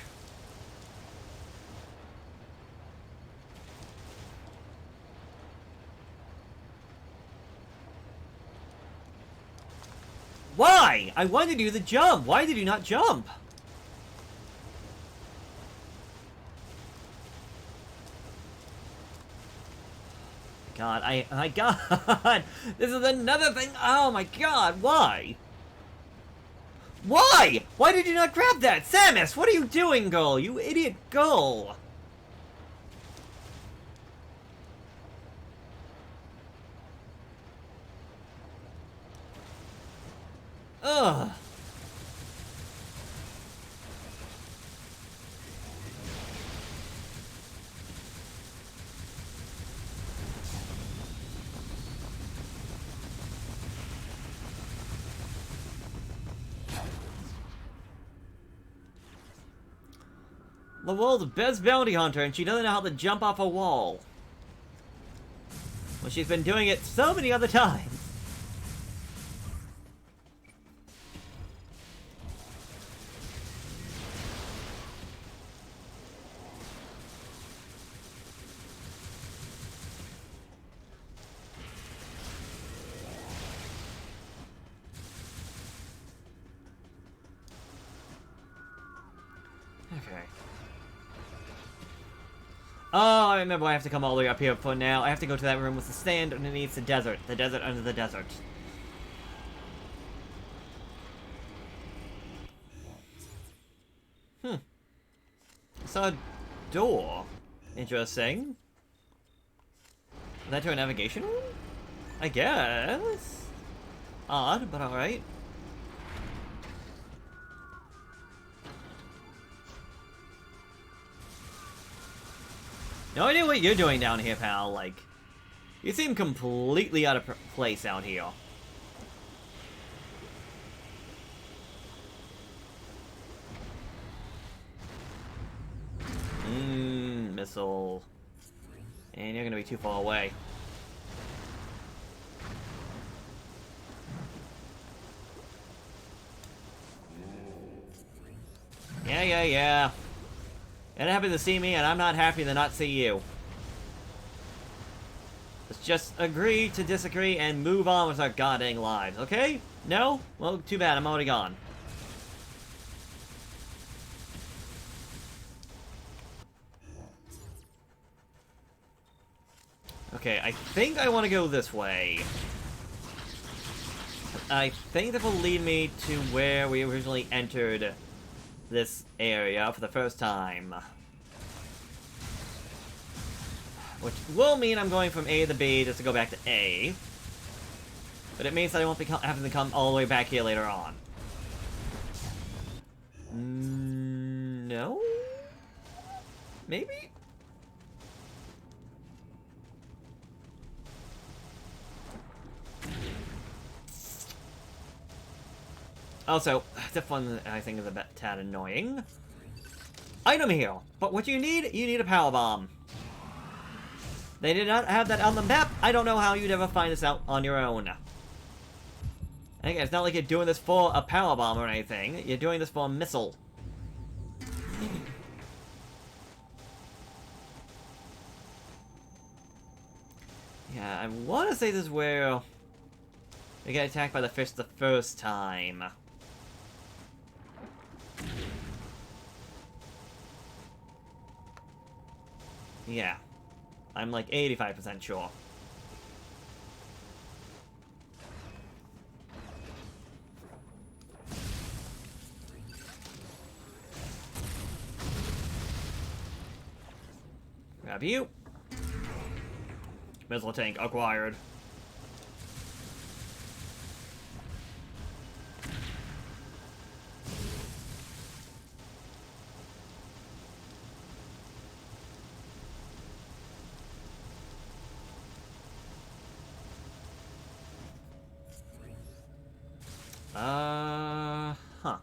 A: Why? I wanted to do the jump. Why did you not jump? God, my God. This is another thing. Oh my God, why? Why? Why did you not grab that? Samus, what are you doing, girl? You idiot girl. Ugh. The world's best bounty hunter, and she doesn't know how to jump off a wall. Well, she's been doing it so many other times. Okay. Oh, I remember I have to come all the way up here for now. I have to go to that room with the stand underneath the desert. The desert under the desert. I saw a door. Interesting. Is that to a navigation room? I guess. Odd, but alright. No idea what you're doing down here, pal. Like, you seem completely out of place out here. Missile. And you're gonna be too far away. Yeah. You're not happy to see me, and I'm not happy to not see you. Let's just agree to disagree and move on with our goddamn lives, okay? No? Well, too bad, I'm already gone. Okay, I think I want to go this way. I think that will lead me to where we originally entered this area for the first time. Which will mean I'm going from A to B just to go back to A. But it means that I won't be having to come all the way back here later on. No? Maybe? Also, this one I think is a bit tad annoying. Item here, but what you need a power bomb. They did not have that on the map. I don't know how you'd ever find this out on your own. And again, it's not like you're doing this for a power bomb or anything. You're doing this for a missile. Yeah, I want to say this is where We get attacked by the fish the first time. Yeah. I'm like 85% sure. Grab you. Missile tank acquired. Huh.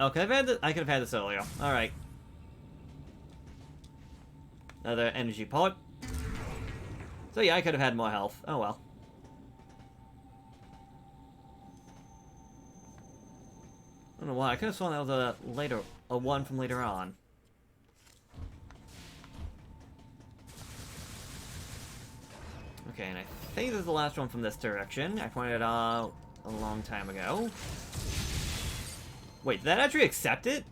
A: Okay, I could have had this earlier. Alright. Another energy pod. So yeah, I could have had more health. Oh well. I don't know why. I could have sworn that was a one from later on. Okay, and I think this is the last one from this direction. I pointed out a long time ago. Wait, did that actually accept it?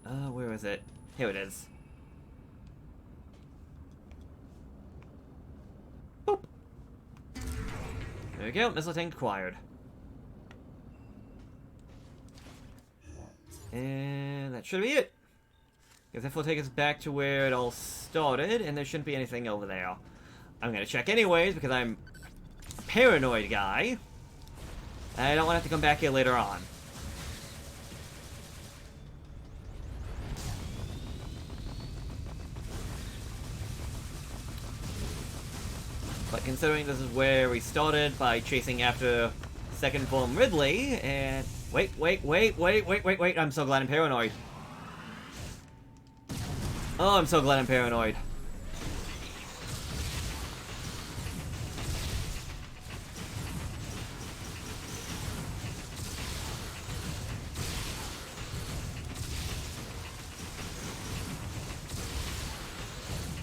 A: Where is it? Here it is. Boop. There we go, missile tank acquired. And that should be it. Because that will take us back to where it all started, and there shouldn't be anything over there. I'm gonna check anyways, because I'm a paranoid guy. I don't want to have to come back here later on. But considering this is where we started by chasing after second form Ridley, and... Wait, I'm so glad I'm paranoid. Oh, I'm so glad I'm paranoid.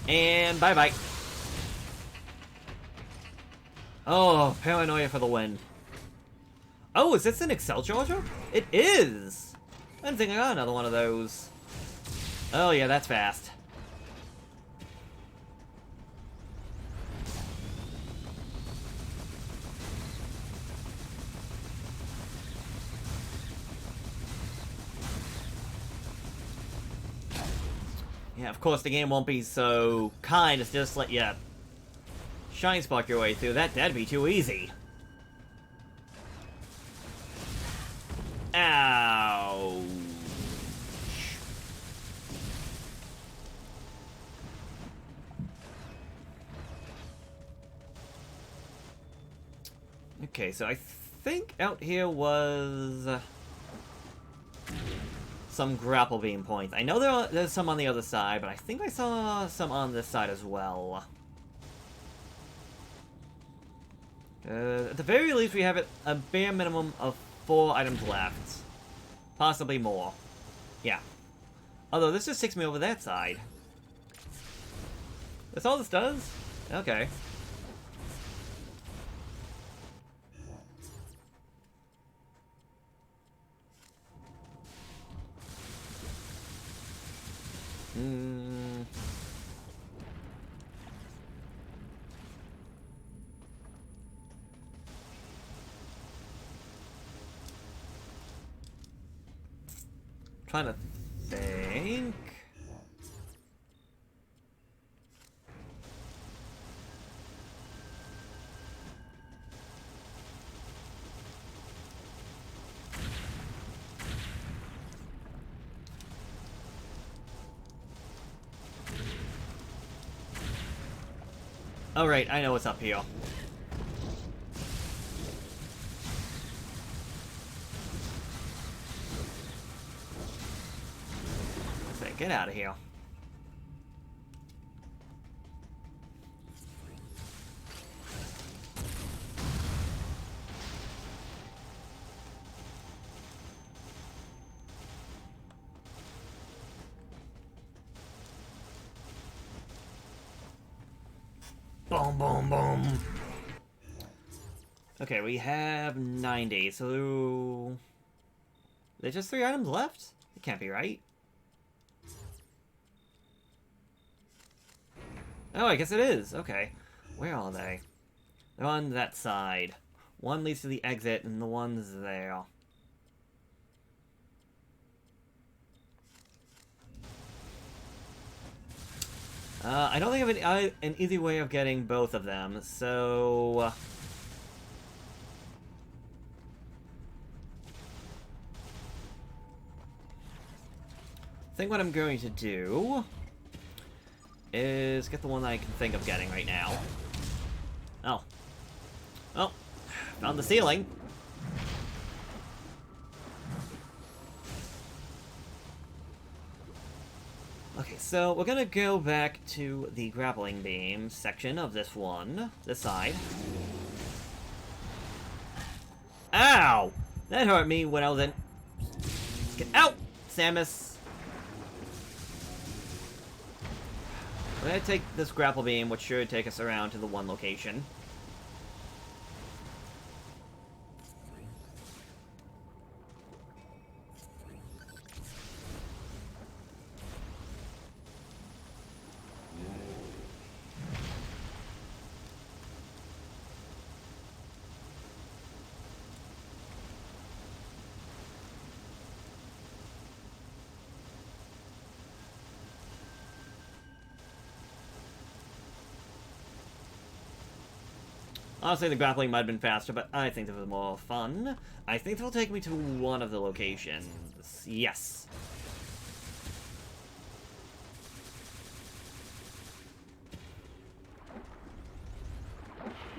A: And bye-bye. Oh, paranoia for the win. Oh, is this an Excel charger? It is! I didn't think I got another one of those. Oh yeah, that's fast. Yeah, of course the game won't be so kind as just let you shine spark your way through. That'd be too easy. Ow. Okay, so I think out here was some grapple beam points. I know there's some on the other side, but I think I saw some on this side as well. At the very least, we have a bare minimum of 4 items left. Possibly more. Yeah. Although, this just takes me over that side. That's all this does? Okay. Trying to think. Alright, I know what's up here. Get out of here. Boom, boom, boom. Okay, we have 90, so... There's just 3 items left? It can't be right. Oh, I guess it is. Okay. Where are they? They're on that side. One leads to the exit, and the one's there. I don't think I have an easy way of getting both of them, so... I think what I'm going to do is get the one that I can think of getting right now. Oh. Oh. Found the ceiling. Okay, so we're gonna go back to the grappling beam section of this one. This side. Ow! That hurt me when I was in... Get out, Samus! We're gonna take this grapple beam, which should take us around to the one location. Honestly, the grappling might have been faster, but I think this was more fun. I think they'll take me to one of the locations. Yes.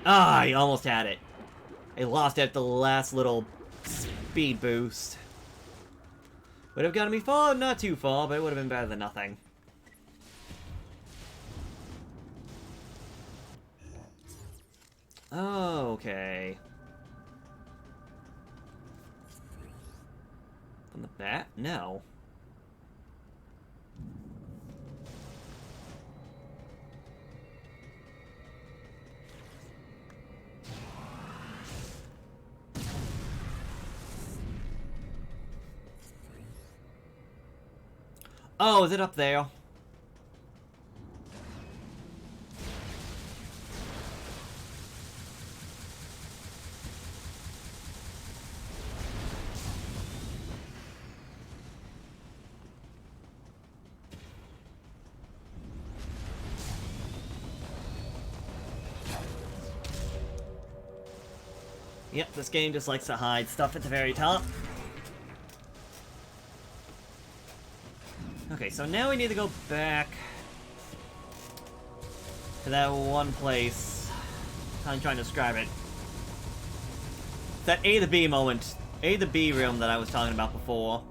A: Ah, I almost had it. I lost it at the last little speed boost. Would have gotten me far, not too far, but it would have been better than nothing. Oh, okay. From the bat? No. Oh, is it up there? Yep, this game just likes to hide stuff at the very top. Okay, so now we need to go back to that one place. I'm trying to describe it. That A to B moment. A to B room that I was talking about before.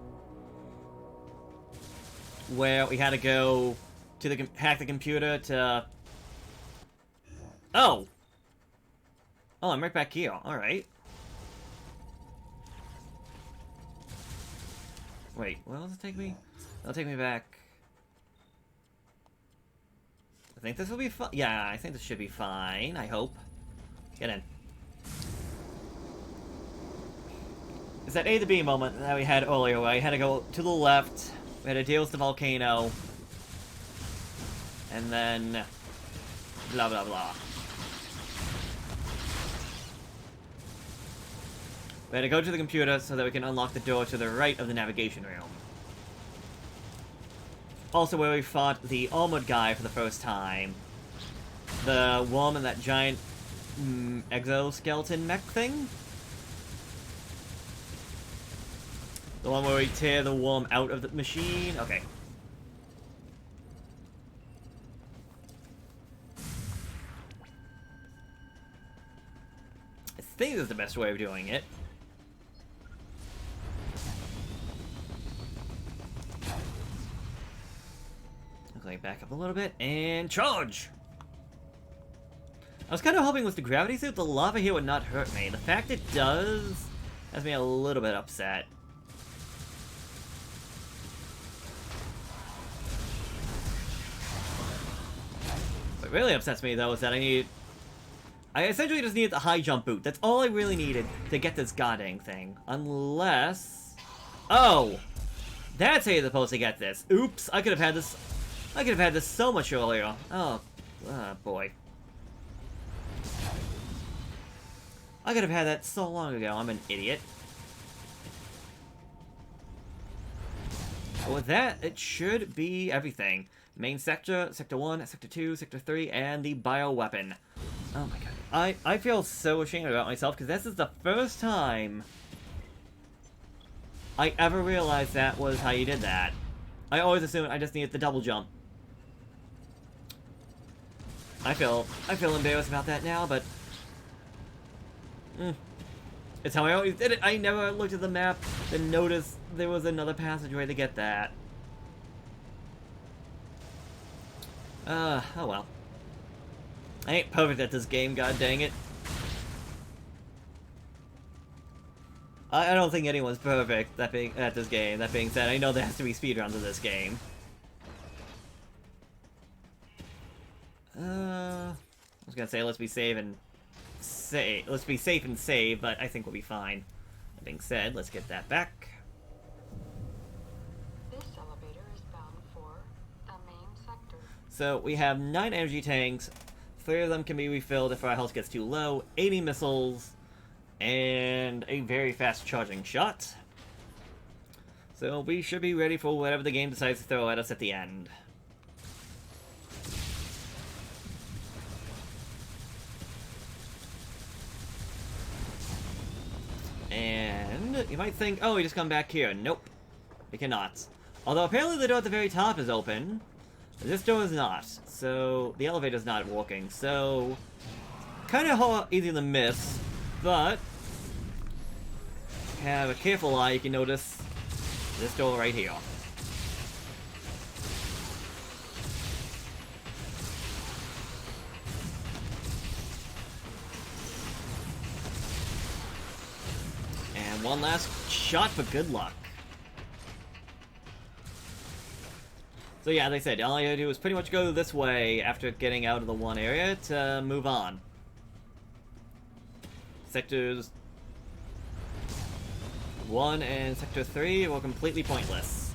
A: Where we had to go to the hack the computer to... Oh! Oh, I'm right back here. Alright. Wait, where does it take me? It'll take me back... I think this will be fine. Yeah, I think this should be fine. I hope. Get in. It's that A to B moment that we had earlier where I had to go to the left, we had to deal with the volcano, and then... blah blah blah. We had to go to the computer so that we can unlock the door to the right of the navigation room. Also where we fought the armored guy for the first time. The worm and that giant exoskeleton mech thing. The one where we tear the worm out of the machine. Okay. I think this is the best way of doing it. Okay, back up a little bit, and charge! I was kind of hoping with the gravity suit, the lava here would not hurt me. The fact it does has me a little bit upset. What really upsets me, though, is that I essentially just needed the high jump boot. That's all I really needed to get this goddamn thing. Unless... Oh! That's how you're supposed to get this. Oops, I could have had this so much earlier. Oh, boy. I could have had that so long ago. I'm an idiot. But with that, it should be everything. Main sector, Sector 1, Sector 2, Sector 3, and the bioweapon. Oh my god. I feel so ashamed about myself, because this is the first time I ever realized that was how you did that. I always assumed I just needed the double jump. I feel embarrassed about that now, but... It's how I always did it. I never looked at the map and noticed there was another passageway to get that. Oh well. I ain't perfect at this game, god dang it. I don't think anyone's perfect at this game. That being said, I know there has to be speedruns of this game. I was gonna say let's be safe and save, but I think we'll be fine. That being said, let's get that back.
B: This elevator is bound for the main sector.
A: So we have 9 energy tanks. 3 of them can be refilled if our health gets too low. 80 missiles. And a very fast charging shot. So we should be ready for whatever the game decides to throw at us at the end. And you might think, oh, we just come back here. Nope. We cannot. Although apparently the door at the very top is open. This door is not. So the elevator's not working. So kind of easy to miss. But have a careful eye, you can notice this door right here. And one last shot for good luck. So yeah, as I said, all you gotta do is pretty much go this way after getting out of the one area to move on. Sectors 1 and Sector 3 were completely pointless.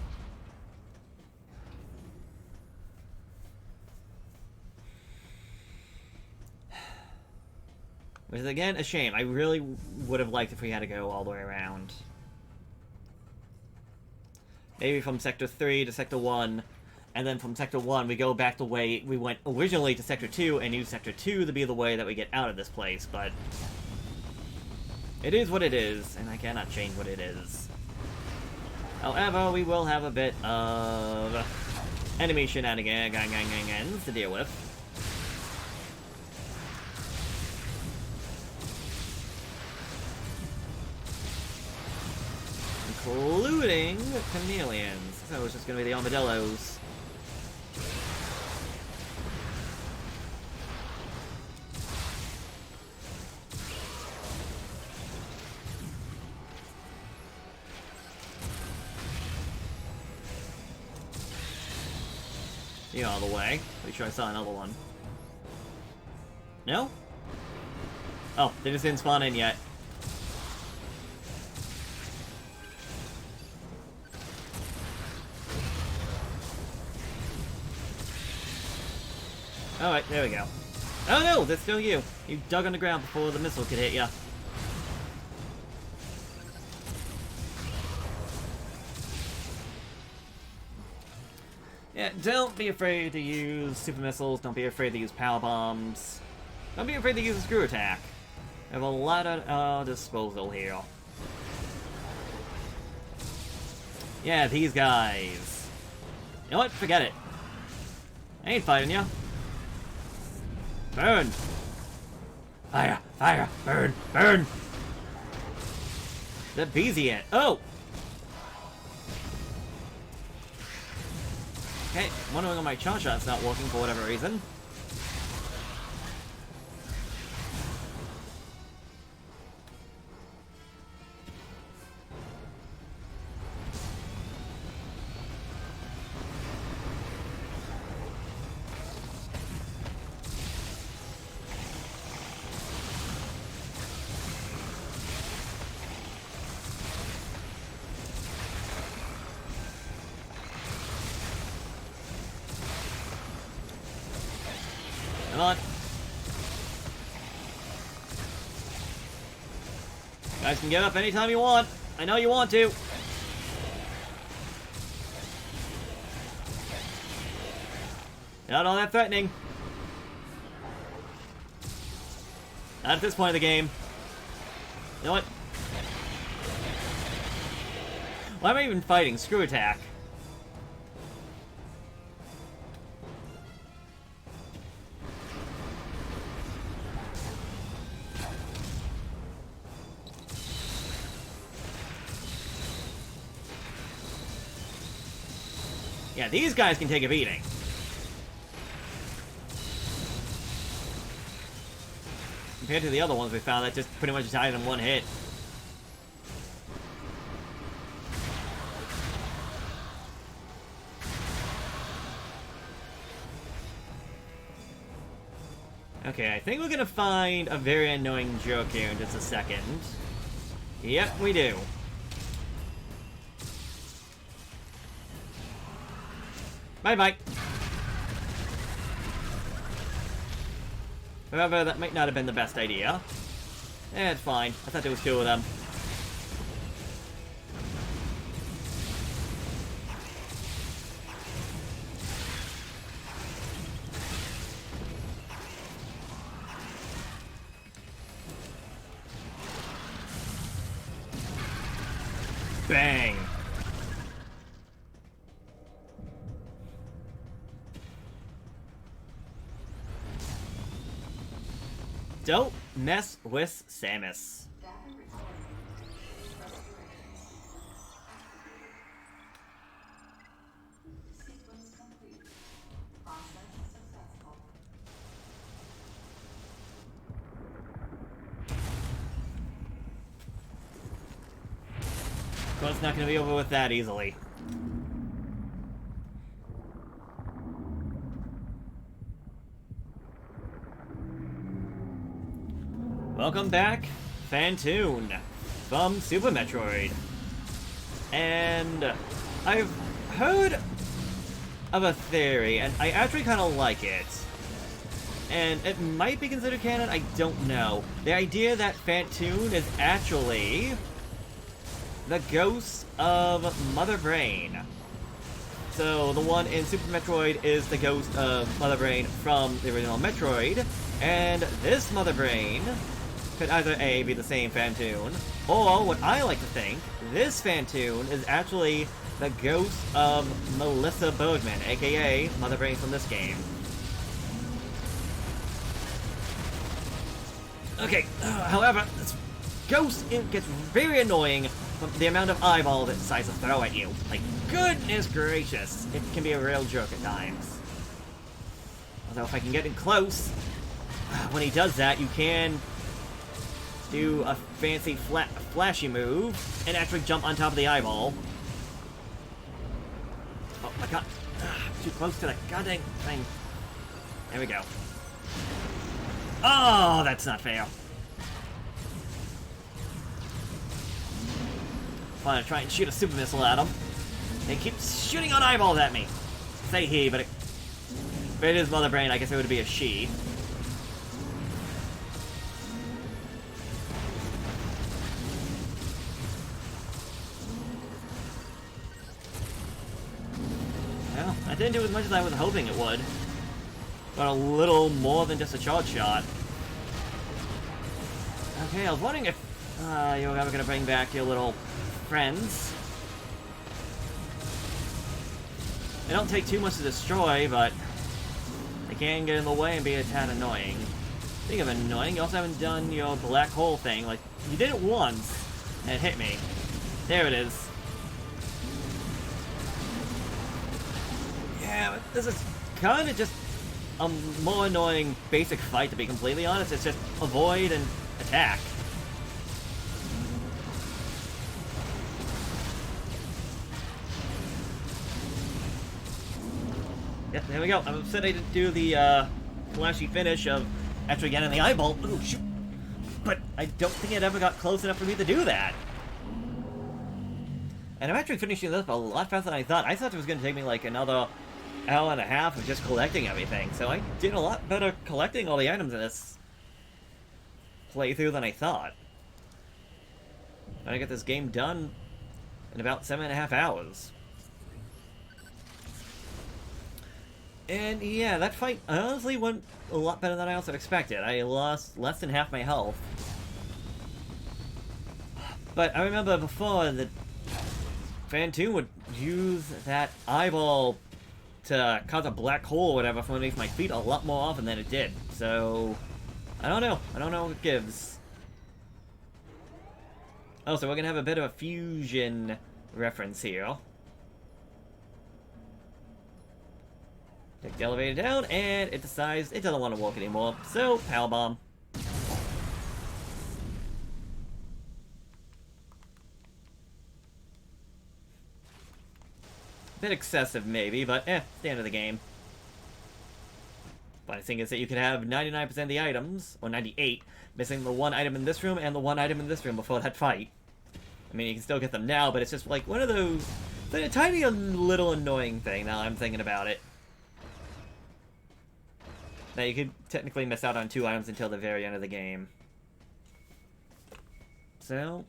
A: Which is again a shame. I really would have liked if we had to go all the way around. Maybe from Sector 3 to Sector 1, and then from Sector 1 we go back the way we went originally to Sector 2 and use Sector 2 to be the way that we get out of this place, but it is what it is, and I cannot change what it is. However, we will have a bit of enemy shenanigans to deal with. Including chameleons. So it's just gonna be the armadillos. You all the way. Pretty sure I saw another one. No? Oh, they just didn't spawn in yet. Alright, there we go. Oh no, that's still you. You dug on the ground before the missile could hit ya. Yeah, don't be afraid to use super missiles, don't be afraid to use power bombs. Don't be afraid to use a screw attack. We have a lot at our disposal here. Yeah, these guys. You know what? Forget it. I ain't fighting ya. Burn! Fire! Fire! Burn! Burn! The beezy it. Oh! Okay, wondering why my charge shot's not working for whatever reason. on. You guys can get up anytime you want. I know you want to. Not all that threatening. Not at this point of the game. You know what? Why am I even fighting? Screw attack. Yeah, these guys can take a beating. Compared to the other ones we found that just pretty much died in one hit. Okay, I think we're gonna find a very annoying joke here in just a second. Yep, we do. Bye-bye. However, that might not have been the best idea. Eh, it's fine. I thought there was two of them. Bang! Don't mess with Samus. Well, it's not going to be over with that easily. Welcome back, Fantoon, from Super Metroid. And I've heard of a theory, and I actually kind of like it. And it might be considered canon, I don't know. The idea that Fantoon is actually the ghost of Mother Brain. So the one in Super Metroid is the ghost of Mother Brain from the original Metroid, and this Mother Brain could either A, be the same Fantoon, or what I like to think, this Fantoon is actually the ghost of Melissa Bergman, aka Mother Brain from this game. Okay, however, this ghost gets very annoying from the amount of eyeballs it decides to throw at you. Like, goodness gracious, it can be a real jerk at times. Although if I can get in close, when he does that, you can do a fancy flashy move and actually jump on top of the eyeball. Oh my god, too close to that goddamn thing. There we go. Oh, that's not fair. I'm gonna try and shoot a super missile at him. He keeps shooting on eyeballs at me. Say he, but if it is Mother Brain, I guess it would be a she. Well, I didn't do as much as I was hoping it would. But a little more than just a charge shot. Okay, I was wondering if you were ever going to bring back your little friends. They don't take too much to destroy, but they can get in the way and be a tad annoying. Speaking of annoying, you also haven't done your black hole thing. Like, you did it once, and it hit me. There it is. Yeah, but this is kind of just a more annoying basic fight, to be completely honest. It's just avoid and attack. Yep, there we go. I'm upset I didn't do the flashy finish of actually getting the eyeball. Ooh, shoot. But I don't think it ever got close enough for me to do that. And I'm actually finishing this up a lot faster than I thought. I thought it was going to take me like another hour and a half of just collecting everything, so I did a lot better collecting all the items in this playthrough than I thought. I get this game done in about 7.5 hours. And yeah, that fight honestly went a lot better than I also expected. I lost less than half my health. But I remember before that Phantom would use that eyeball to cause a black hole or whatever from underneath my feet a lot more often than it did. So, I don't know. I don't know what it gives. Oh, so we're gonna have a bit of a fusion reference here. Take the elevator down, and it decides it doesn't want to walk anymore. So, powerbomb. Bit excessive, maybe, but it's the end of the game. Funny thing is that you can have 99% of the items, or 98, missing the one item in this room and the one item in this room before that fight. I mean, you can still get them now, but it's just like one of those... a tiny little annoying thing now I'm thinking about it. Now, you could technically miss out on 2 items until the very end of the game. So...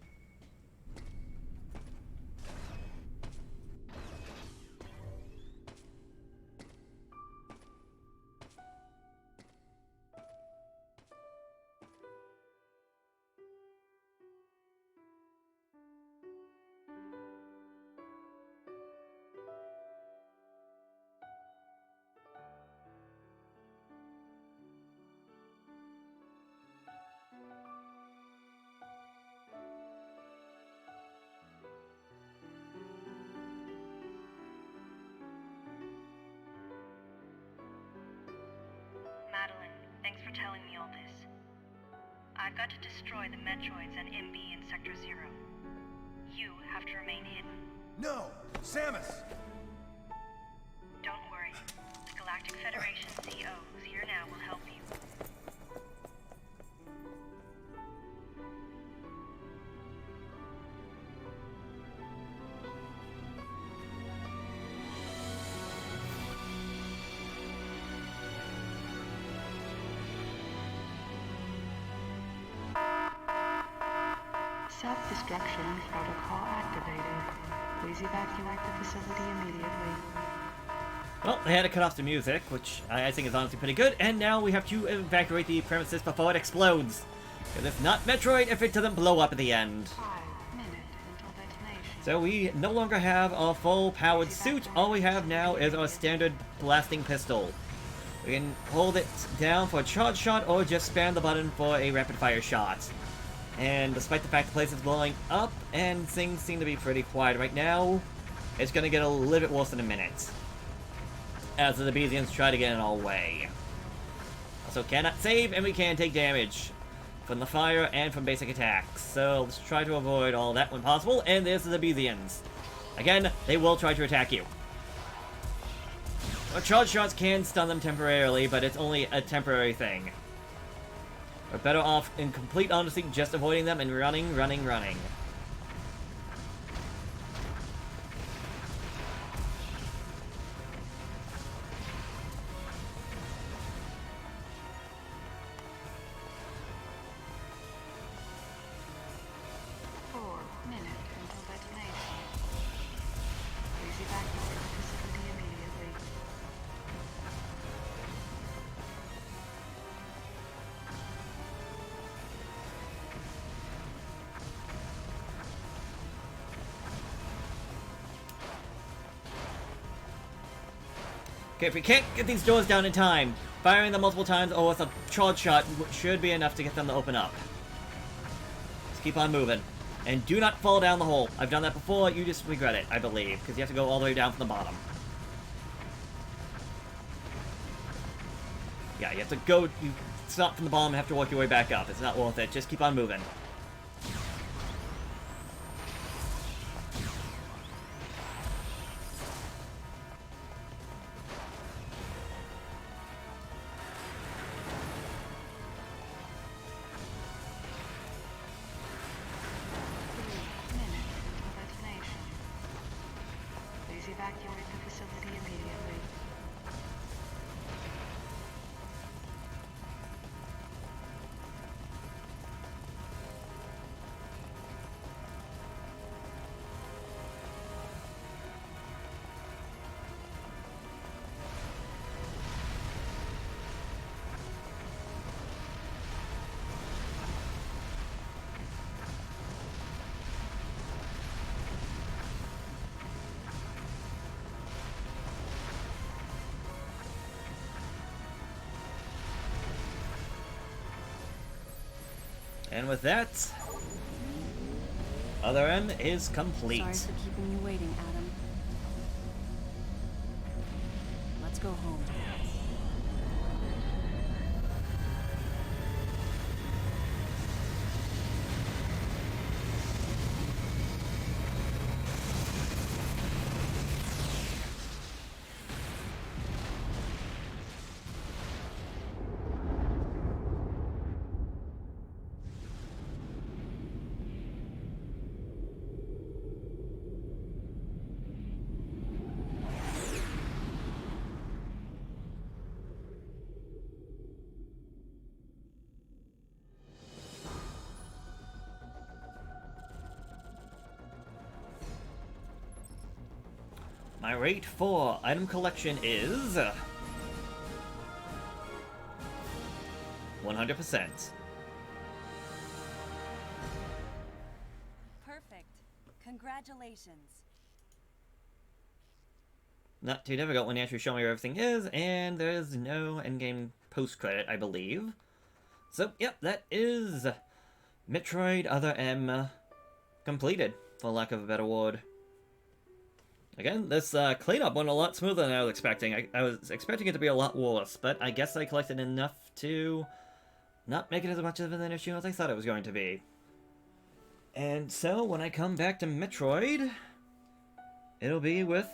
C: Madeline, thanks for telling me all this. I've got to destroy the Metroids and MB in Sector 0. You have to remain hidden.
D: No! Samus!
C: Don't worry. The Galactic Federation CO who's here now will help you.
B: Self-destruction protocol activated. Please evacuate the facility immediately.
A: Well, they had to cut off the music, which I think is honestly pretty good, and now we have to evacuate the premises before it explodes. Because it's not Metroid if it doesn't blow up at the end.
B: 5 minutes until detonation.
A: So we no longer have a full-powered suit, all we have now is our standard blasting pistol. We can hold it down for a charge shot, or just spam the button for a rapid-fire shot. And despite the fact the place is blowing up, and things seem to be pretty quiet right now, it's gonna get a little bit worse in a minute. As the Bezians try to get in our way. Also cannot save, and we can take damage from the fire and from basic attacks. So let's try to avoid all that when possible, and there's the Bezians. Again, they will try to attack you. Our charge shots can stun them temporarily, but it's only a temporary thing. We're better off, in complete honesty, just avoiding them and running, running, running. Okay, if we can't get these doors down in time, firing them multiple times or with a charge shot should be enough to get them to open up. Let's keep on moving. And do not fall down the hole. I've done that before, you just regret it, I believe, because you have to go all the way down from the bottom. Yeah, you have to go, you stop from the bottom and have to work your way back up. It's not worth it, just keep on moving.
B: Evacuate the facility immediately.
A: And with that, Other M is complete.
E: Sorry for keeping you waiting, Adam. Let's go home.
A: My rate for item collection is 100%.
E: Perfect. Congratulations.
A: Not too difficult when you actually show me where everything is, and there's no endgame post-credit, I believe. So, yep, that is Metroid Other M completed, for lack of a better word. Again, this cleanup went a lot smoother than I was expecting. I was expecting it to be a lot worse, but I guess I collected enough to not make it as much of an issue as I thought it was going to be. And so, when I come back to Metroid, it'll be with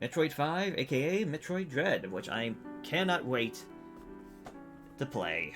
A: Metroid 5, aka Metroid Dread, which I cannot wait to play.